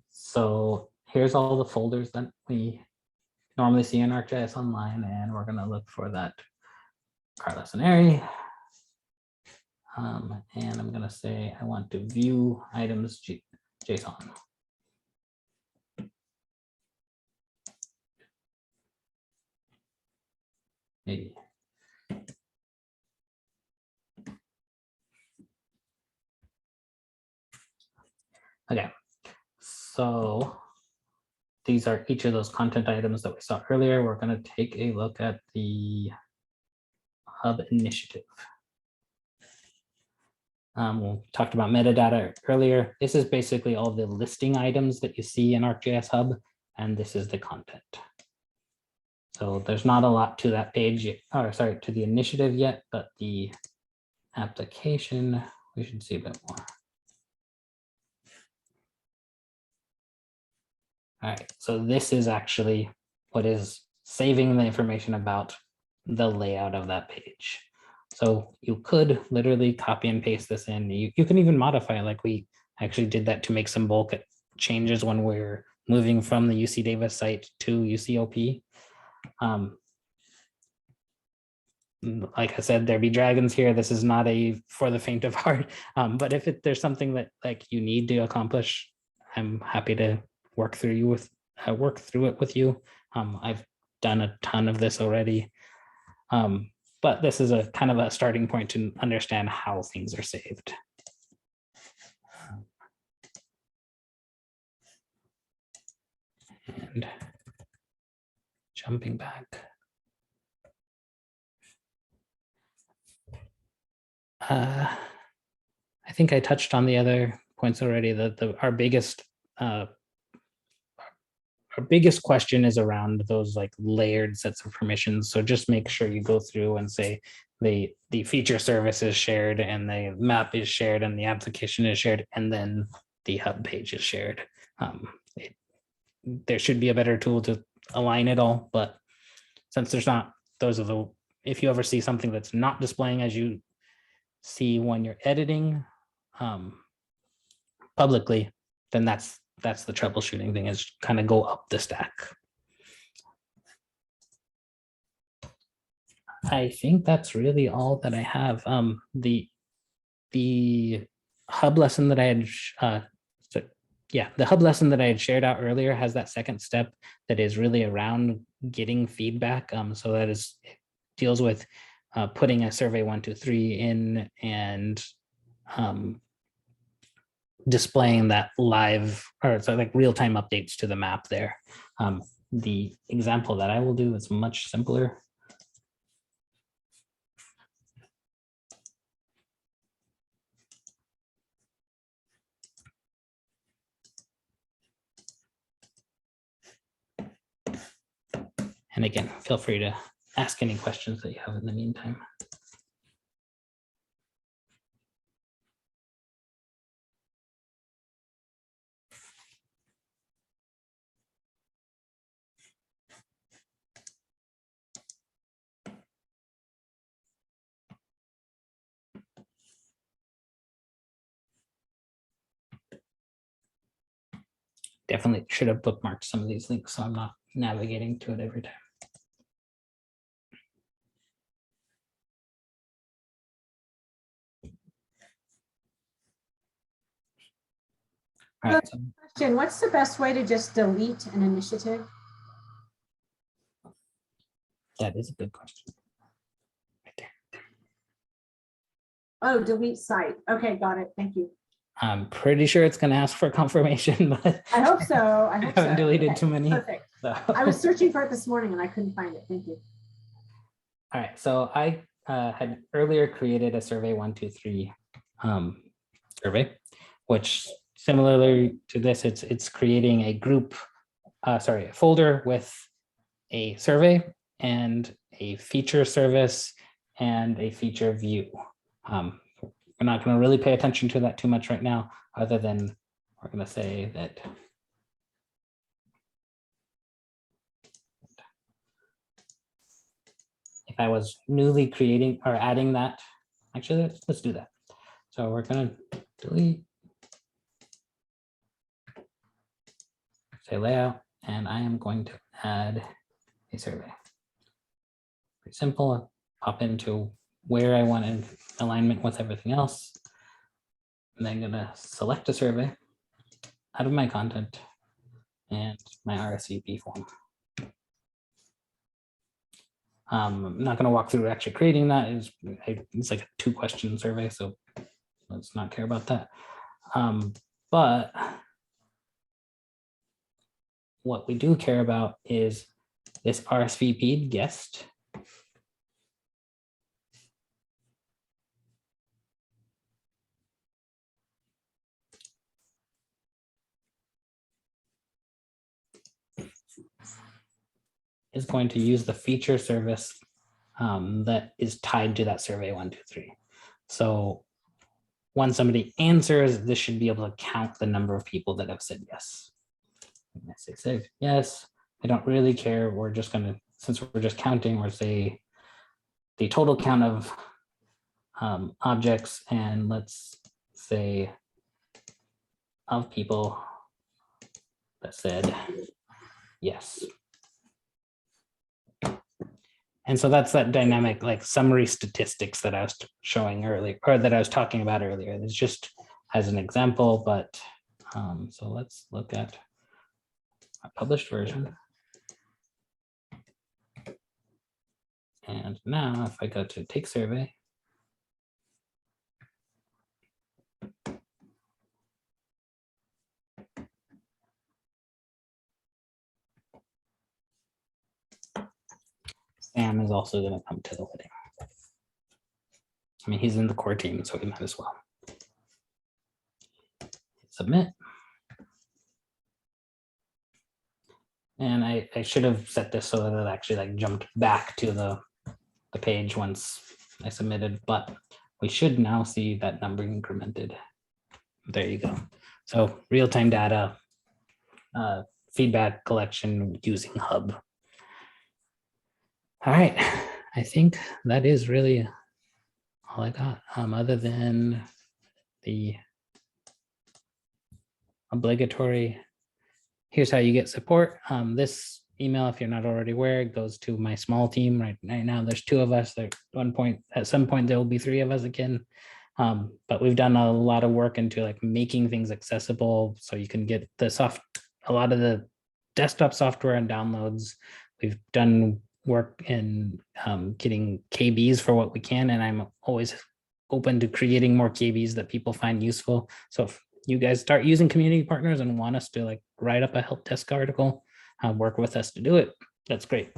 So here's all the folders that we normally see in ArcGIS Online, and we're going to look for that car lesson area. And I'm going to say I want to view items JSON. Maybe. Okay, so these are each of those content items that we saw earlier. We're going to take a look at the Hub initiative. We talked about metadata earlier. This is basically all the listing items that you see in ArcGIS Hub, and this is the content. So there's not a lot to that page, or sorry, to the initiative yet, but the application, we should see a bit more. All right, so this is actually what is saving the information about the layout of that page. So you could literally copy and paste this in. You can even modify it, like we actually did that to make some bulk changes when we're moving from the UC Davis site to UCOP. Like I said, there be dragons here. This is not a for the faint of heart. But if there's something that like you need to accomplish, I'm happy to work through it with you. I've done a ton of this already. But this is a kind of a starting point to understand how things are saved. And jumping back. I think I touched on the other points already. Our biggest question is around those like layered sets of permissions. So just make sure you go through and say the feature service is shared and the map is shared and the application is shared and then the hub page is shared. There should be a better tool to align it all, but since there's not, if you ever see something that's not displaying as you see when you're editing publicly, then that's the troubleshooting thing, is kind of go up the stack. I think that's really all that I have. The hub lesson that I had, the hub lesson that I had shared out earlier has that second step that is really around getting feedback. So that deals with putting a survey 1, 2, 3 in and displaying that live, or so like real-time updates to the map there. The example that I will do is much simpler. And again, feel free to ask any questions that you have in the meantime. definitely should have bookmarked some of these links, so I'm not navigating to it every time. All right, so Question, what's the best way to just delete an initiative? that is a good question. Right there. Oh, delete site. Okay, got it. Thank you. I'm pretty sure it's going to ask for confirmation, but I hope so. I I hope so. haven't deleted Okay, too many. perfect. So. I was searching for it this morning and I couldn't find it. Thank you. All right, so I had earlier created a survey 123 survey, which similarly to this, it's creating a group, a folder with a survey and a feature service and a feature view. We're not going to really pay attention to that too much right now, other than we're going to say that if I was newly creating or adding that, actually, let's do that. So we're going to delete, say layout, and I am going to add a survey. Pretty simple, pop into where I want in alignment with everything else. And then I'm going to select a survey out of my content and my RSVP form. I'm not going to walk through actually creating that. It's like a 2-question survey, so let's not care about that. But what we do care about is this RSVP'd guest. Is going to use the feature service that is tied to that survey 123. So when somebody answers, this should be able to count the number of people that have said yes. I say yes, I don't really care. We're just going to, since we're just counting, we'll say the total count of objects, and let's say of people that said yes. And so that's that dynamic, like summary statistics that I was showing earlier, or that I was talking about earlier. It's just as an example, but so let's look at our published version. And now if I go to take survey, Sam is also going to come to the wedding. I mean, he's in the core team, so he might as well. Submit. And I should have set this so that it actually like jumped back to the page once I submitted, but we should now see that number incremented. There you go. So real-time data, feedback collection using Hub. All right, I think that is really all I got, other than the obligatory, here's how you get support. This email, if you're not already aware, goes to my small team. Right now, there's 2 of us. At some point, there will be 3 of us again. But we've done a lot of work into like making things accessible, so you can get a lot of the desktop software and downloads. We've done work in getting KBs for what we can, and I'm always open to creating more KBs that people find useful. So if you guys start using community partners and want us to like write up a help desk article, work with us to do it, that's great.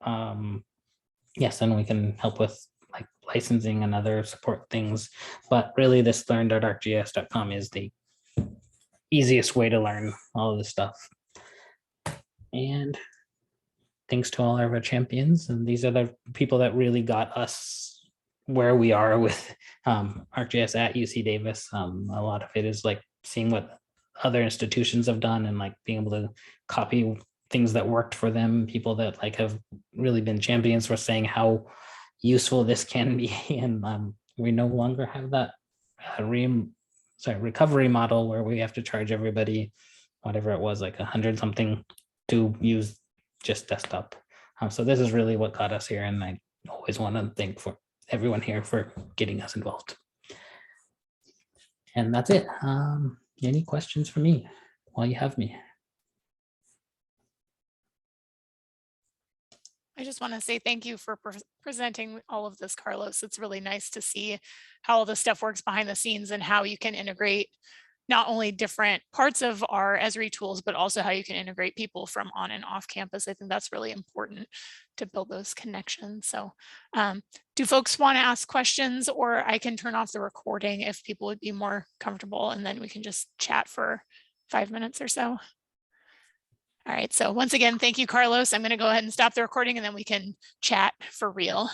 Yes, and we can help with like licensing and other support things, but really this learn.arcgis.com is the easiest way to learn all of this stuff. And thanks to all of our champions, and these are the people that really got us where we are with ArcGIS at UC Davis. A lot of it is like seeing what other institutions have done and like being able to copy things that worked for them, people that like have really been champions for saying how useful this can be. And we no longer have that recovery model where we have to charge everybody whatever it was, like 100 something to use just desktop. So this is really what got us here, and I always want to thank for everyone here for getting us involved. And that's it. Any questions for me while you have me? I just want to say thank you for presenting all of this, Carlos. It's really nice to see how all this stuff works behind the scenes and how you can integrate not only different parts of our Esri tools, but also how you can integrate people from on and off campus. I think that's really important to build those connections. So do folks want to ask questions, or I can turn off the recording if people would be more comfortable, and then we can just chat for 5 minutes or so. All right, so once again, thank you, Carlos. I'm going to go ahead and stop the recording, and then we can chat for real.